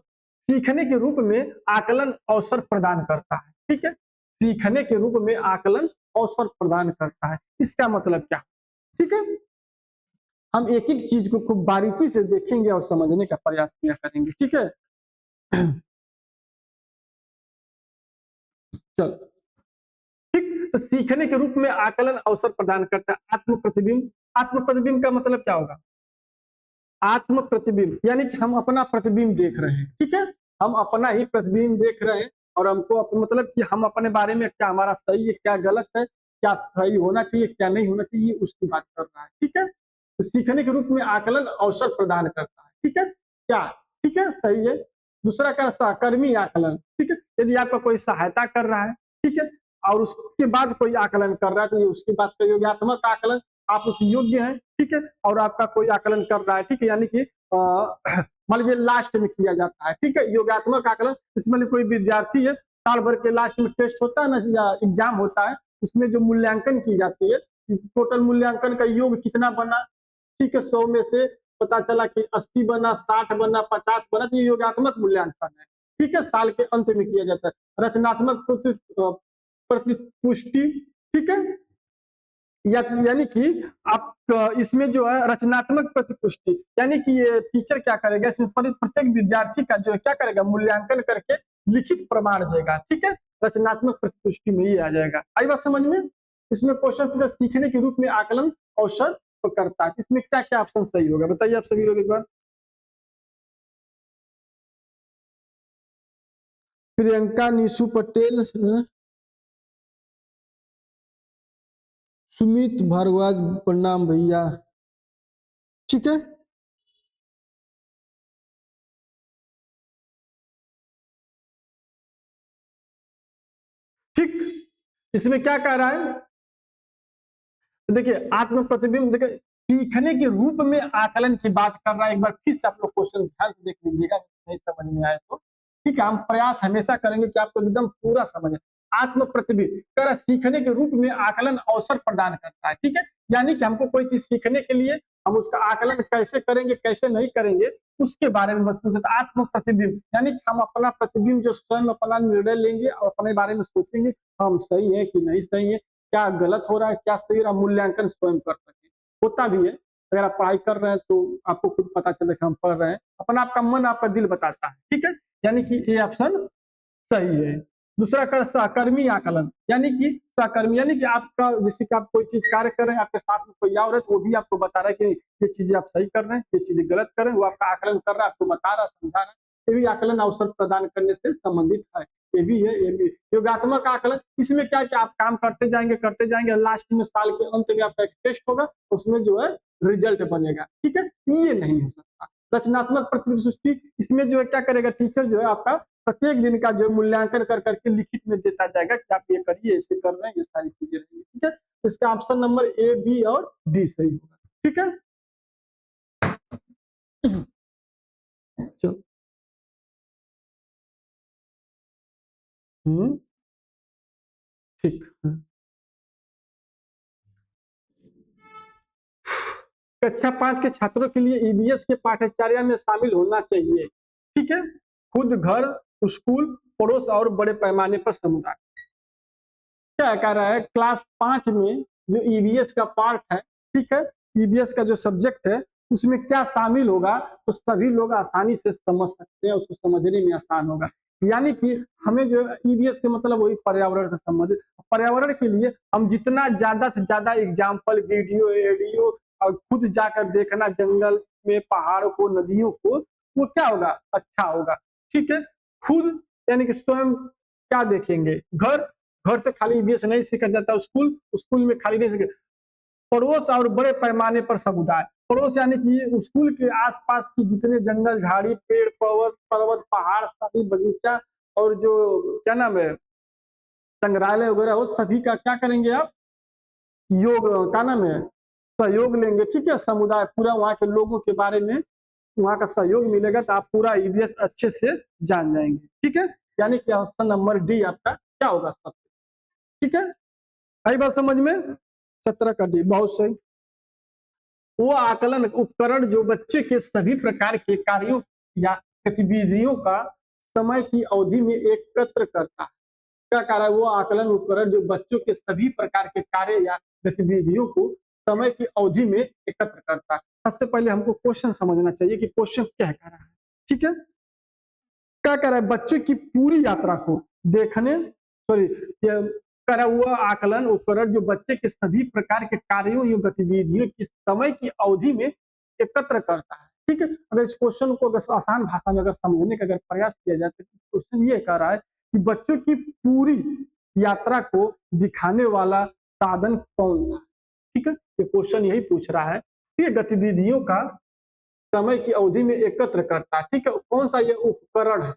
सीखने के रूप में आकलन अवसर प्रदान करता है, ठीक है, सीखने के रूप में आकलन अवसर प्रदान करता है, इसका मतलब क्या, ठीक है। हम एक एक चीज को खूब बारीकी से देखेंगे और समझने का प्रयास किया करेंगे, ठीक है। चलो, ठीक, तो सीखने के रूप में आकलन अवसर प्रदान करता है, आत्म प्रतिबिंब, आत्म प्रतिबिंब का मतलब क्या होगा, आत्म प्रतिबिंब, यानी कि हम अपना प्रतिबिंब देख रहे हैं, ठीक है, हम अपना ही प्रतिबिंब देख रहे हैं, और हमको मतलब कि हम अपने बारे में क्या हमारा सही है, क्या गलत है, क्या सही होना चाहिए, क्या नहीं होना चाहिए, उसकी बात कर रहा है, ठीक है। तो सीखने के रूप में आकलन अवसर प्रदान करता है, ठीक है, क्या, ठीक है, सही है। दूसरा क्या, सहकर्मी आकलन, ठीक है, यदि आपका कोई सहायता कर रहा है, ठीक है, और उसके बाद कोई आकलन कर रहा है तो ये उसकी बात का योगात्मक आकलन, आप उस योग्य हैं, ठीक है, और आपका कोई आकलन कर रहा है, ठीक है, यानी कि मान लीजिए लास्ट में किया जाता है, ठीक है, योगात्मक आकलन, इसमें कोई विद्यार्थी है, साल भर के लास्ट में टेस्ट होता है ना, या एग्जाम होता है, उसमें जो मूल्यांकन की जाती है, टोटल मूल्यांकन का योग कितना बना, ठीक है, 100 में से पता चला कि 80 बना, 60 बना, 50 बना, तो ये योगात्मक मूल्यांकन है, ठीक है, साल के अंत में किया जाता है। रचनात्मक प्रतिपुष्टि, ठीक है, यानी कि आप इसमें जो है रचनात्मक प्रतिपुष्टि, यानी कि ये टीचर क्या करेगा, इसमें प्रत्येक विद्यार्थी का जो है क्या करेगा, मूल्यांकन करके लिखित प्रमाण देगा, ठीक है। रचनात्मक प्रतिपुष्टि में ये आ जाएगा। आई बात समझ में? इसमें क्वेश्चन सीखने के रूप में आकलन अवसर करता है। इसमें क्या क्या ऑप्शन सही होगा, बताइए आप सभी लोग एक बार। प्रियंका, निशु पटेल, सुमित भारद्वाज, प्रणाम भैया, ठीक है। ठीक, इसमें क्या कह रहा है, तो देखिए आत्म प्रतिबिंब, देखिए सीखने के रूप में आकलन की बात कर रहा है। एक बार फिर से आप लोग क्वेश्चन ध्यान से देख लीजिएगा, नहीं समझ में आए तो ठीक है, हम प्रयास हमेशा करेंगे कि आपको एकदम पूरा समझे। आत्म प्रतिबिंब कर सीखने के रूप में आकलन अवसर प्रदान करता है, ठीक है, यानी कि हमको कोई चीज सीखने के लिए हम उसका आकलन कैसे करेंगे कैसे नहीं करेंगे उसके बारे में बस पूछे। आत्म प्रतिबिंब यानी कि हम अपना प्रतिबिंब जो स्वयं अपना निर्णय लेंगे और अपने बारे में सोचेंगे, हम सही है कि नहीं सही है, क्या गलत हो रहा है क्या सही हो रहा है, मूल्यांकन स्वयं कर सके। होता भी है, अगर आप पढ़ाई कर रहे हैं तो आपको खुद पता चले कि हम पढ़ रहे हैं, अपना आपका मन आपका दिल बताता है, ठीक है, यानी कि ये ऑप्शन सही है। दूसरा कर सहकर्मी आकलन, यानी कि सहकर्मी यानी कि आपका जैसे कि आप कोई चीज कार्य कर रहे हैं, आपके साथ में कोई और है तो वो भी आपको बता रहा है कि ये चीजें आप सही कर रहे हैं, ये चीजें गलत कर रहे हैं, वो आपका आकलन कर रहा है, आपको बता रहा है, समझा रहा है। ये भी आकलन अवसर प्रदान करने से संबंधित है। ये भी है, ये भी योगात्मक आकलन, इसमें क्या क्या आप काम करते जाएंगे, लास्ट में साल के अंत में आपका एक टेस्ट होगा, उसमें जो है रिजल्ट बनेगा, ठीक है, ये नहीं हो सकता। रचनात्मक प्रतिपुष्टि, इसमें जो है क्या करेगा टीचर, जो है आपका प्रत्येक दिन का जो मूल्यांकन कर करके लिखित में देता जाएगा कि आप ये करिए, ऐसे कर रहे हैं, ये सारी चीजें रहेंगी, ठीक है। तो इसका ऑप्शन नंबर ए, बी और डी सही होगा, ठीक है। चलो, ठीक है। कक्षा 5 के छात्रों के लिए ईवीएस के पाठ्यचर्या में शामिल होना चाहिए, ठीक है। खुद घर, स्कूल, पड़ोस और बड़े पैमाने पर समुदाय। क्या कह रहा है, क्लास 5 में जो ईवीएस का पार्ट है, ठीक है, ईवीएस का जो सब्जेक्ट है उसमें क्या शामिल होगा, तो सभी लोग आसानी से समझ सकते हैं, उसको समझने में आसान होगा। यानी कि हमें जो ईवीएस के मतलब वही पर्यावरण से संबंधित, पर्यावरण के लिए हम जितना ज्यादा से ज्यादा एग्जाम्पल, वीडियो, ऑडियो और खुद जाकर देखना जंगल में, पहाड़ों को, नदियों को, वो क्या होगा, अच्छा होगा, ठीक है। खुद यानी कि स्वयं क्या देखेंगे, घर, घर से खाली ईवीएस नहीं सीखा जाता, स्कूल, स्कूल में खाली नहीं सीखे। पड़ोस और बड़े पैमाने पर समुदाय, पड़ोस यानी कि स्कूल के आसपास की जितने जंगल, झाड़ी, पेड़, पर्वत पर्वत, पहाड़, सभी बगीचा और जो क्या नाम है संग्रहालय वगैरह हो, सभी का क्या करेंगे आप, योग, क्या नाम है, सहयोग लेंगे, ठीक है। समुदाय पूरा वहाँ के लोगों के बारे में वहाँ का सहयोग मिलेगा तो आप पूरा ईवीएस अच्छे से जान जाएंगे, ठीक है। यानी कि ऑप्शन नंबर डी आपका क्या होगा सब, ठीक है। आई बात समझ में, 17 का डी बहुत सही। वो आकलन उपकरण जो बच्चे के सभी प्रकार के कार्यों या गतिविधियों का समय की अवधि में एकत्र करता है। क्या कह रहा है, वो आकलन उपकरण जो बच्चों के सभी प्रकार के कार्य या गतिविधियों को समय की अवधि में एकत्र करता है। सबसे पहले हमको क्वेश्चन समझना चाहिए कि क्वेश्चन क्या कह रहा है, ठीक है। क्या कह रहा है, बच्चे की पूरी यात्रा को देखने, सॉरी, करा हुआ आकलन उपकरण जो बच्चे के सभी प्रकार के कार्यों या गतिविधियों की समय की अवधि में एकत्र करता है, ठीक है। अगर इस क्वेश्चन को अगर आसान भाषा में अगर समझने का अगर प्रयास किया जाए तो क्वेश्चन ये कह रहा है कि बच्चों की पूरी यात्रा को दिखाने वाला साधन कौन सा है, ठीक है। ये क्वेश्चन यही पूछ रहा है कि गतिविधियों का समय की अवधि में एकत्र करता है, ठीक है। कौन सा ये उपकरण है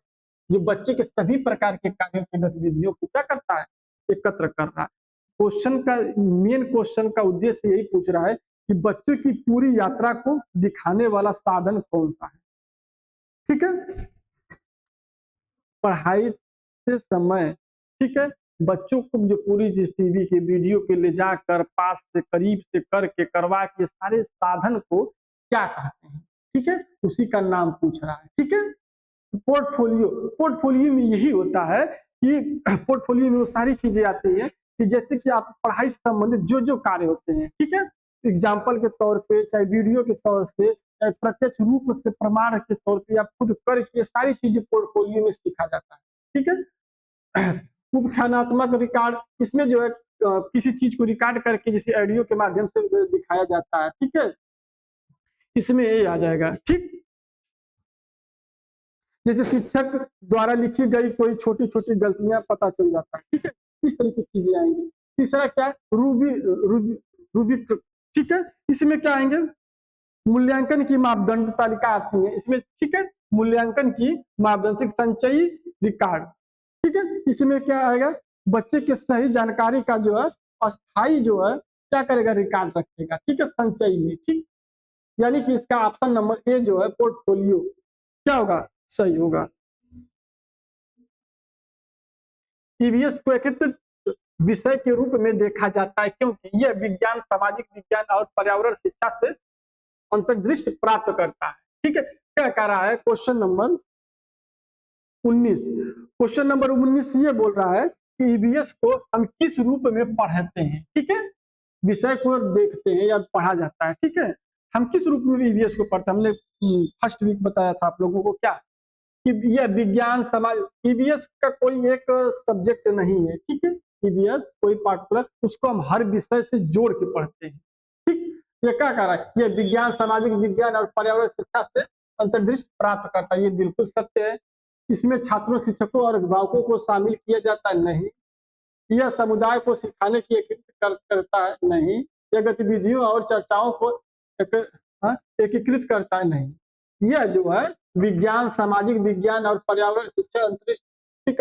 जो बच्चे के सभी प्रकार के कार्यों की गतिविधियों को क्या करता है, एकत्र कर रहा है। क्वेश्चन का मेन क्वेश्चन का उद्देश्य यही पूछ रहा है कि बच्चों की पूरी यात्रा को दिखाने वाला साधन कौन सा है, ठीक है। पढ़ाई से समय, ठीक है, बच्चों को जो पूरी जिस टीवी के वीडियो के ले जाकर पास से करीब से करके करवा के सारे साधन को क्या कहते हैं, ठीक है, उसी का नाम पूछ रहा है, ठीक है। पोर्टफोलियो, पोर्टफोलियो में यही होता है कि पोर्टफोलियो में वो सारी चीजें आती हैं कि जैसे कि आप पढ़ाई से संबंधित जो जो कार्य होते हैं, ठीक है, एग्जाम्पल के तौर पे, चाहे वीडियो के तौर से, चाहे प्रत्यक्ष रूप से प्रमाण के तौर पे, आप खुद करके सारी चीजें पोर्टफोलियो में सीखा जाता है, ठीक है। उपख्यानात्मक रिकॉर्ड, इसमें जो है किसी चीज को रिकॉर्ड करके जैसे ऑडियो के माध्यम से दिखाया जाता है, ठीक है, इसमें ये आ जाएगा, ठीक। जैसे शिक्षक द्वारा लिखी गई कोई छोटी छोटी गलतियां पता चल जाता है, ठीक है, इस तरह की चीजें आएंगी। तीसरा क्या है, रूबी रूबी रूबी, ठीक है, इसमें क्या आएंगे, मूल्यांकन की मापदंड तालिका आती है इसमें, ठीक है, मूल्यांकन की मापदंड संचयी रिकॉर्ड, ठीक है, इसमें क्या आएगा, बच्चे के सही जानकारी का जो है अस्थाई जो है क्या करेगा, रिकॉर्ड रखेगा, ठीक है, संचयी में, ठीक। यानी कि इसका ऑप्शन नंबर ए जो है पोर्टफोलियो क्या होगा, सही होगा। ईवीएस को एक विषय के रूप में देखा जाता है क्योंकि यह विज्ञान, सामाजिक विज्ञान और पर्यावरण शिक्षा से अंतर्दृष्टि प्राप्त करता है, ठीक है। क्या कह रहा है, क्वेश्चन नंबर 19, क्वेश्चन नंबर 19 ये बोल रहा है कि ईवीएस को हम किस रूप में पढ़ते हैं, ठीक है, विषय को देखते हैं या पढ़ा जाता है, ठीक है, हम किस रूप में ईवीएस को पढ़ते हैं। हमने फर्स्ट वीक बताया था आप लोगों को क्या कि यह विज्ञान समाज, ईवीएस का कोई एक सब्जेक्ट नहीं है, ठीक है, ईवीएस कोई पार्टिकुलर, उसको हम हर विषय से जोड़ के पढ़ते हैं, ठीक। ये क्या कह रहा है, ये विज्ञान, सामाजिक विज्ञान और पर्यावरण शिक्षा से अंतर्दृष्टि प्राप्त करता है, ये बिल्कुल सत्य है। इसमें छात्रों, शिक्षकों और अभिभावकों को शामिल किया जाता है, नहीं। यह समुदाय को सिखाने की करता है, नहीं। यह गतिविधियों और चर्चाओं को एकीकृत करता है, नहीं। यह जो है विज्ञान, सामाजिक विज्ञान और पर्यावरण शिक्षा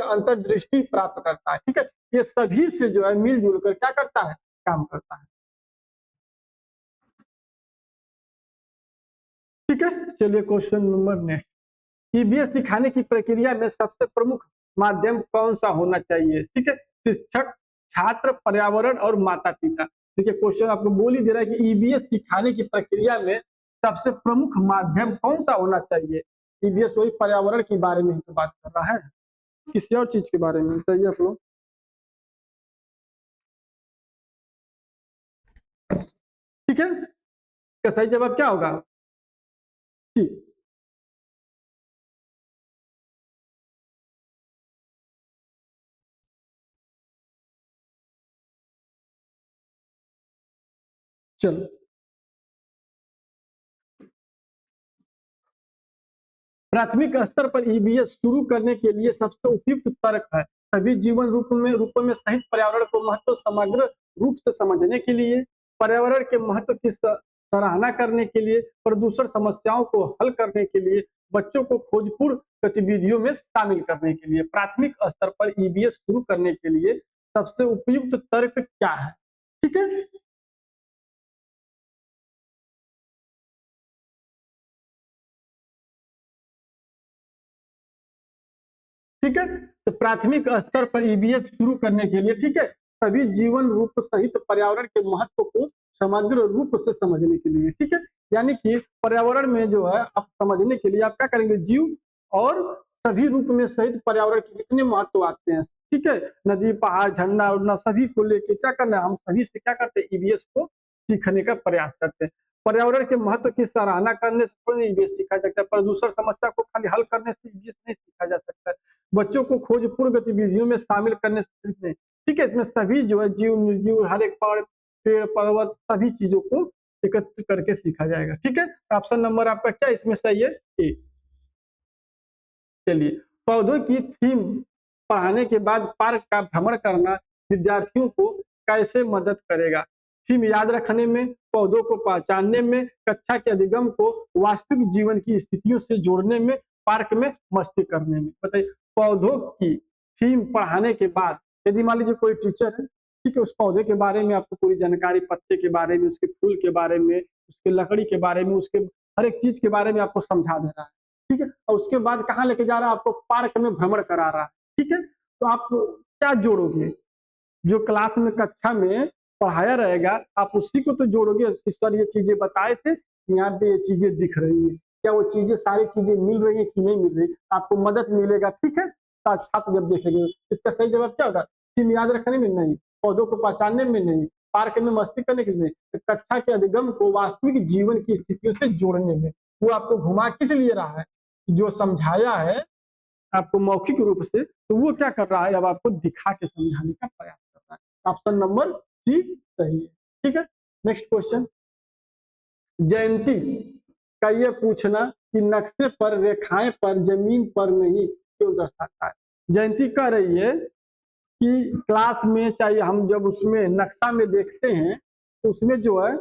अंतर्दृष्टि प्राप्त करता है, ठीक है, ये सभी से जो है मिलजुल कर क्या करता है, काम करता है, ठीक है। चलिए क्वेश्चन नंबर नेक्स्ट, ईवीएस सिखाने की प्रक्रिया में सबसे प्रमुख माध्यम कौन सा होना चाहिए, ठीक है, शिक्षक, छात्र, पर्यावरण और माता पिता। देखिए क्वेश्चन आपको बोल ही दे रहा है कि ईवीएस सिखाने की प्रक्रिया में सबसे प्रमुख माध्यम कौन सा होना चाहिए। ईवीएस वही पर्यावरण के बारे में तो बात कर रहा है, किसी और चीज के बारे में बताइए आप लोग, ठीक है, इसका सही जवाब क्या होगा, ठीक। चलो, प्राथमिक स्तर पर ईवीएस शुरू करने के लिए सबसे उपयुक्त तर्क है सभी जीवन रूपों में सहित पर्यावरण को महत्व समग्र रूप से समझने के लिए, पर्यावरण के महत्व की सराहना करने के लिए, प्रदूषण समस्याओं को हल करने के लिए, बच्चों को खोजपूर्ण गतिविधियों में शामिल करने के लिए। प्राथमिक स्तर पर ईवीएस शुरू करने के लिए सबसे उपयुक्त तर्क क्या है, ठीक है, ठीक है। तो प्राथमिक स्तर पर ईवीएस शुरू करने के लिए, ठीक है, सभी जीवन रूप सहित पर्यावरण के महत्व को समग्र रूप से समझने के लिए, ठीक है, यानी कि पर्यावरण में जो है आप समझने के लिए आप क्या करेंगे, जीव और सभी रूप में सहित पर्यावरण के कितने महत्व आते हैं, ठीक है, नदी, पहाड़, झरना उड़ना सभी को लेके क्या करना है, हम सभी से क्या करते हैं, ईवीएस को सीखने का प्रयास करते हैं। पर्यावरण के महत्व की सराहना करने से कोई ईवीएस सीखा जा सकता है, प्रदूषण समस्या को खाली हल करने से ईवीएस नहीं सीखा जा सकता है, बच्चों को खोजपूर्ण गतिविधियों में शामिल करने से, ठीक है, इसमें सभी जो है जीव, निर्जीव, हर एक पेड़ पर्वत सभी चीजों को एकत्र करके सीखा जाएगा, ठीक है। ऑप्शन नंबर आपका क्या इसमें सही है, ए। चलिए, पौधों की थीम पढ़ाने के बाद पार्क का भ्रमण करना विद्यार्थियों को कैसे मदद करेगा, थीम याद रखने में, पौधों को पहचानने में, कक्षा के अधिगम को वास्तविक जीवन की स्थितियों से जोड़ने में, पार्क में मस्ती करने में। बताइए, पौधों की थीम पढ़ाने के बाद यदि मान लीजिए कोई टीचर है, ठीक है, उस पौधे के बारे में आपको पूरी जानकारी, पत्ते के बारे में, उसके फूल के बारे में, उसके लकड़ी के बारे में, उसके हर एक चीज के बारे में आपको समझा दे रहा है, ठीक है, और उसके बाद कहाँ लेके जा रहा है, आपको पार्क में भ्रमण करा रहा है, ठीक है, तो आप क्या जोड़ोगे, जो क्लास में कक्षा में पढ़ाया रहेगा आप उसी को तो जोड़ोगे, इस सर ये चीजें बताए थे, यहाँ पे ये चीजें दिख रही है, क्या वो चीजें सारी चीजें मिल रही है कि नहीं मिल रही, आपको मदद मिलेगा, ठीक है। साक्षात जब देखेंगे। इसका सही जवाब क्या होगा? थीम याद रखने में नहीं, पौधों को पहचानने में नहीं, पार्क में मस्ती करने के लिए नहीं, तो कक्षा के अधिगम को वास्तविक जीवन की स्थितियों से जोड़ने में। वो आपको घुमा किस लिए रहा है? जो समझाया है आपको मौखिक रूप से, तो वो क्या कर रहा है? अब आपको दिखा के समझाने का प्रयास कर रहा है। ऑप्शन नंबर सी सही है। ठीक है, नेक्स्ट क्वेश्चन। जयंती का ये पूछना कि नक्शे पर रेखाएं पर जमीन पर नहीं क्यों दर्शाता है? जयंती कह रही है कि क्लास में चाहे हम जब उसमें नक्शा में देखते हैं तो उसमें जो है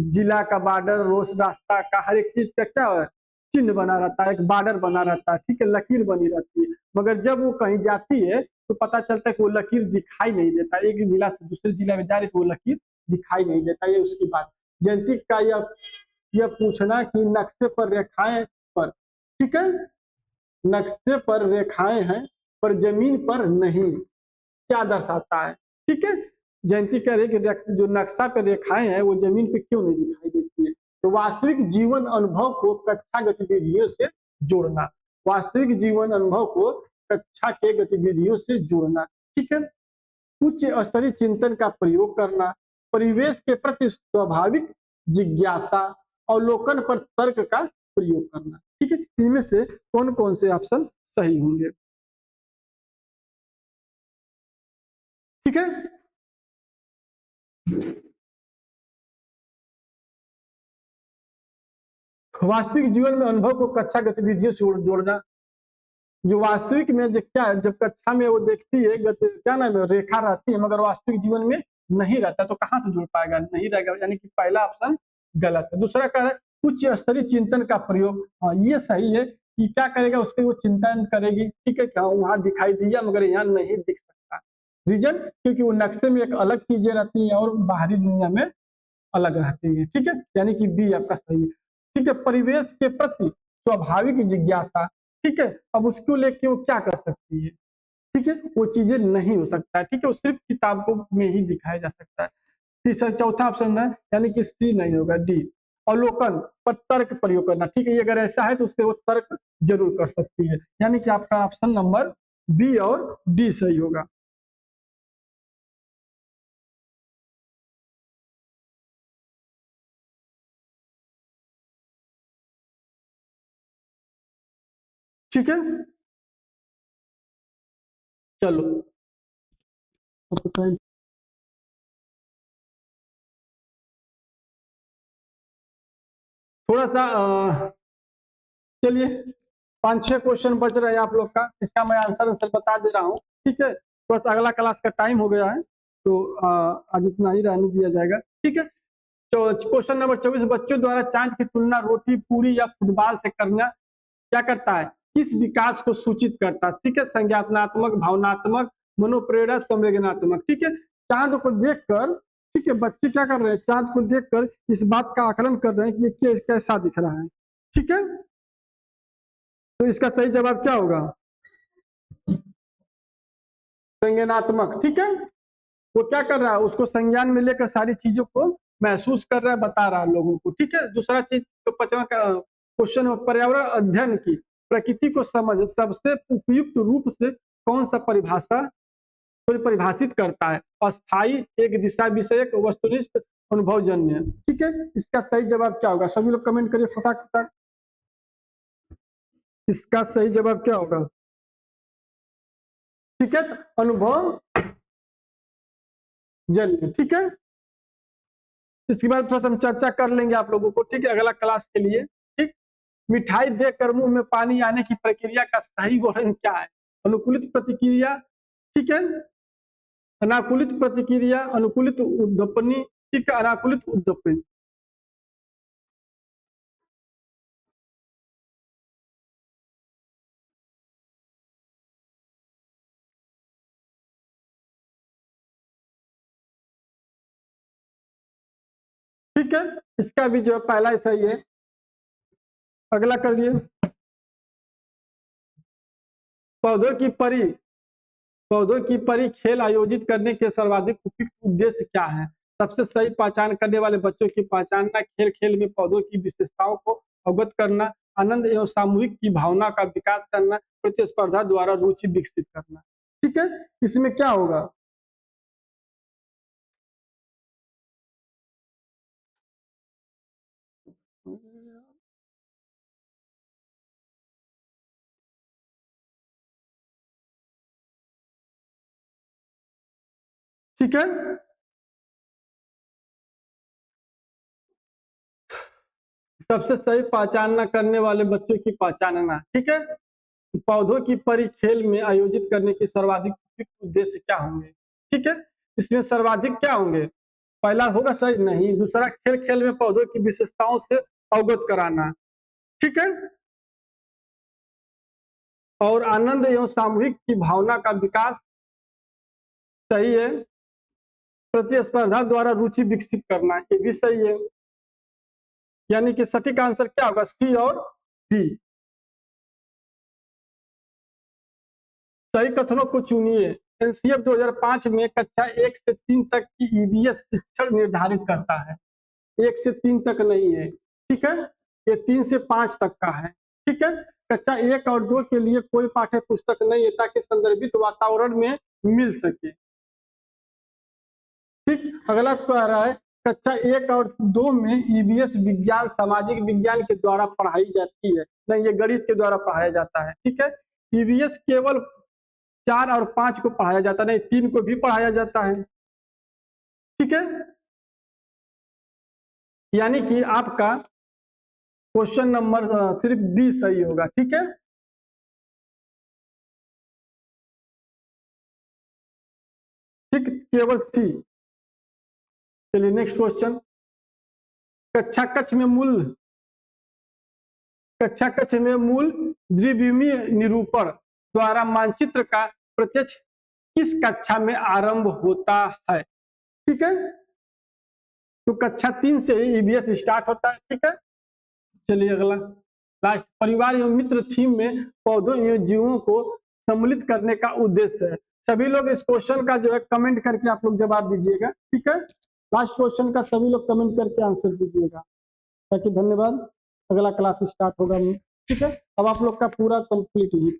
जिला का बॉर्डर, रोज रास्ता का हर एक चीज का क्या है? चिन्ह बना रहता है, एक बॉर्डर बना रहता है, ठीक है, लकीर बनी रहती है। मगर जब वो कहीं जाती है तो पता चलता है कि वो लकीर दिखाई नहीं देता, एक जिला से दूसरे जिला में जा रही तो वो लकीर दिखाई नहीं देता। ये उसकी बात। जयंती का यह पूछना कि नक्शे पर रेखाएं पर, ठीक है, नक्शे पर रेखाएं हैं पर जमीन पर नहीं, क्या दर्शाता है? ठीक है, जयंती कह रही है कि जो नक्शा पे रेखाएं हैं वो जमीन पे क्यों नहीं दिखाई देती है? तो वास्तविक जीवन अनुभव को कक्षा गतिविधियों से जोड़ना, वास्तविक जीवन अनुभव को कक्षा के गतिविधियों से जोड़ना। ठीक है, उच्च स्तरीय चिंतन का प्रयोग करना, परिवेश के प्रति स्वाभाविक जिज्ञासा, अवलोकन पर तर्क का प्रयोग करना। ठीक है, इनमें से कौन कौन से ऑप्शन सही होंगे? ठीक है, वास्तविक जीवन में अनुभव को कक्षा गतिविधियों से जोड़ना। जो वास्तविक में क्या जब कक्षा में वो देखती है क्या नाम है, रेखा रहती है, मगर वास्तविक जीवन में नहीं रहता, तो कहाँ से जुड़ पाएगा? नहीं रहेगा, यानी कि पहला ऑप्शन गलत है। दूसरा क्या है? उच्च स्तरीय चिंतन का प्रयोग। हाँ, ये सही है कि क्या करेगा, उस पर वो चिंतन करेगी। ठीक है, क्या वहां दिखाई दिया मगर यहाँ नहीं दिख सकता। रीजन, क्योंकि वो नक्शे में एक अलग चीजें रहती है और बाहरी दुनिया में अलग रहती है। ठीक है, यानी कि बी आपका सही है। ठीक है, परिवेश के प्रति स्वाभाविक जिज्ञासा। ठीक है, अब उसको लेके वो क्या कर सकती है? ठीक है, वो चीजें नहीं हो सकता है। ठीक है, वो सिर्फ किताबों में ही दिखाया जा सकता है। तीसरा चौथा ऑप्शन है, यानी कि सी नहीं होगा, डी अवलोकन पर तर्क प्रयोग करना। ठीक है, ये अगर ऐसा है तो उस पर वो तर्क जरूर कर सकती है, यानी कि आपका ऑप्शन नंबर बी और डी सही होगा। ठीक है, चलो थोड़ा सा चलिए 5-6 क्वेश्चन बच रहे हैं आप लोग का, इसका मैं आंसर बता दे रहा हूँ। ठीक है, बस अगला क्लास का टाइम हो गया है तो आज इतना ही रहने दिया जाएगा। ठीक है, तो क्वेश्चन नंबर 24, बच्चों द्वारा चांद की तुलना रोटी, पूरी या फुटबॉल से करना क्या करता है? किस विकास को सूचित करता है? ठीक है, संज्ञानात्मक, भावनात्मक, मनोप्रेरक, संवेदनात्मक। ठीक है, चांद को देखकर, ठीक है, बच्चे क्या कर रहे हैं? चांद को देखकर इस बात का आकलन कर रहे हैं कि ये कैसा दिख रहा है। ठीक है, तो इसका सही जवाब क्या होगा? संज्ञानात्मक। ठीक है, वो क्या कर रहा है? उसको संज्ञान में लेकर सारी चीजों को महसूस कर रहा है, बता रहा है लोगों को। ठीक है, दूसरा चीज तो 5वां क्वेश्चन है, पर्यावरण अध्ययन की प्रकृति को समझ सबसे उपयुक्त रूप से कौन सा परिभाषित करता है? अस्थाई, एक दिशा विषयक, वस्तुनिष्ठ, अनुभवजन्य। ठीक है, इसका सही जवाब क्या होगा? सभी लोग कमेंट करिए फटाफट। इसका सही जवाब क्या होगा? ठीक है, अनुभव जन्य। ठीक है, इसके बाद थोड़ा सा हम चर्चा कर लेंगे आप लोगों को। ठीक है, अगला क्लास के लिए। ठीक, मिठाई देखकर मुंह में पानी आने की प्रक्रिया का सही वर्णन क्या है? अनुकूलित प्रतिक्रिया, ठीक है, अनाकूलित प्रतिक्रिया, अनुकूलित उद्दीपनी, ठीक है, अनाकूलित उद्दीपनी। ठीक है, इसका भी जो पहला ही सही है। अगला करिए, पौधों की परी, पौधों की परी खेल आयोजित करने के सर्वाधिक उपयुक्त उद्देश्य क्या है? सबसे सही पहचान करने वाले बच्चों की पहचानना, खेल खेल में पौधों की विशेषताओं को अवगत करना, आनंद एवं सामूहिक की भावना का विकास करना, प्रतिस्पर्धा द्वारा रुचि विकसित करना। ठीक है, इसमें क्या होगा? ठीक है, सबसे सही पहचान न करने वाले बच्चों की पहचानना। ठीक है, पौधों की परिखेल में आयोजित करने के सर्वाधिक उपयुक्त उद्देश्य क्या होंगे? ठीक है, इसमें सर्वाधिक क्या होंगे? पहला होगा सही नहीं, दूसरा खेल खेल में पौधों की विशेषताओं से अवगत कराना। ठीक है, और आनंद एवं सामूहिक की भावना का विकास सही है, प्रतिस्पर्धा द्वारा रुचि विकसित करना ये भी सही है, यानी कि सटीक आंसर क्या होगा? सी और डी। सही कथनों को चुनिए। एनसीएफ 2005 में कक्षा 1 से 3 तक की ईवीएस शिक्षण निर्धारित करता है, 1 से 3 तक नहीं है। ठीक है, ये 3 से 5 तक का है। ठीक है, कक्षा 1 और 2 के लिए कोई पाठ्य पुस्तक नहीं है ताकि संदर्भित वातावरण में मिल सके। ठीक, अगला कह रहा है कक्षा 1 और 2 में ईवीएस विज्ञान सामाजिक विज्ञान के द्वारा पढ़ाई जाती है, नहीं ये गणित के द्वारा पढ़ाया जाता है। ठीक है, ईवीएस केवल 4 और 5 को पढ़ाया जाता है, नहीं 3 को भी पढ़ाया जाता है। ठीक है, यानी कि आपका क्वेश्चन नंबर सिर्फ बी सही होगा। ठीक है, ठीक, केवल सी। चलिए नेक्स्ट क्वेश्चन। कक्षा कक्ष में मूल द्विविमीय निरूपण द्वारा मानचित्र का प्रत्यक्ष किस कक्षा में आरंभ होता है? ठीक है, तो कक्षा 3 से ही ईवीएस स्टार्ट होता है। ठीक है, चलिए अगला लास्ट, परिवार एवं मित्र थीम में पौधों एवं जीवों को सम्मिलित करने का उद्देश्य है। सभी लोग इस क्वेश्चन का जो है कमेंट करके आप लोग जवाब दीजिएगा। ठीक है, लास्ट क्वेश्चन का सभी लोग कमेंट करके आंसर दीजिएगा। ताकि धन्यवाद, अगला क्लास स्टार्ट होगा। ठीक है, अब आप लोग का पूरा कंप्लीट ही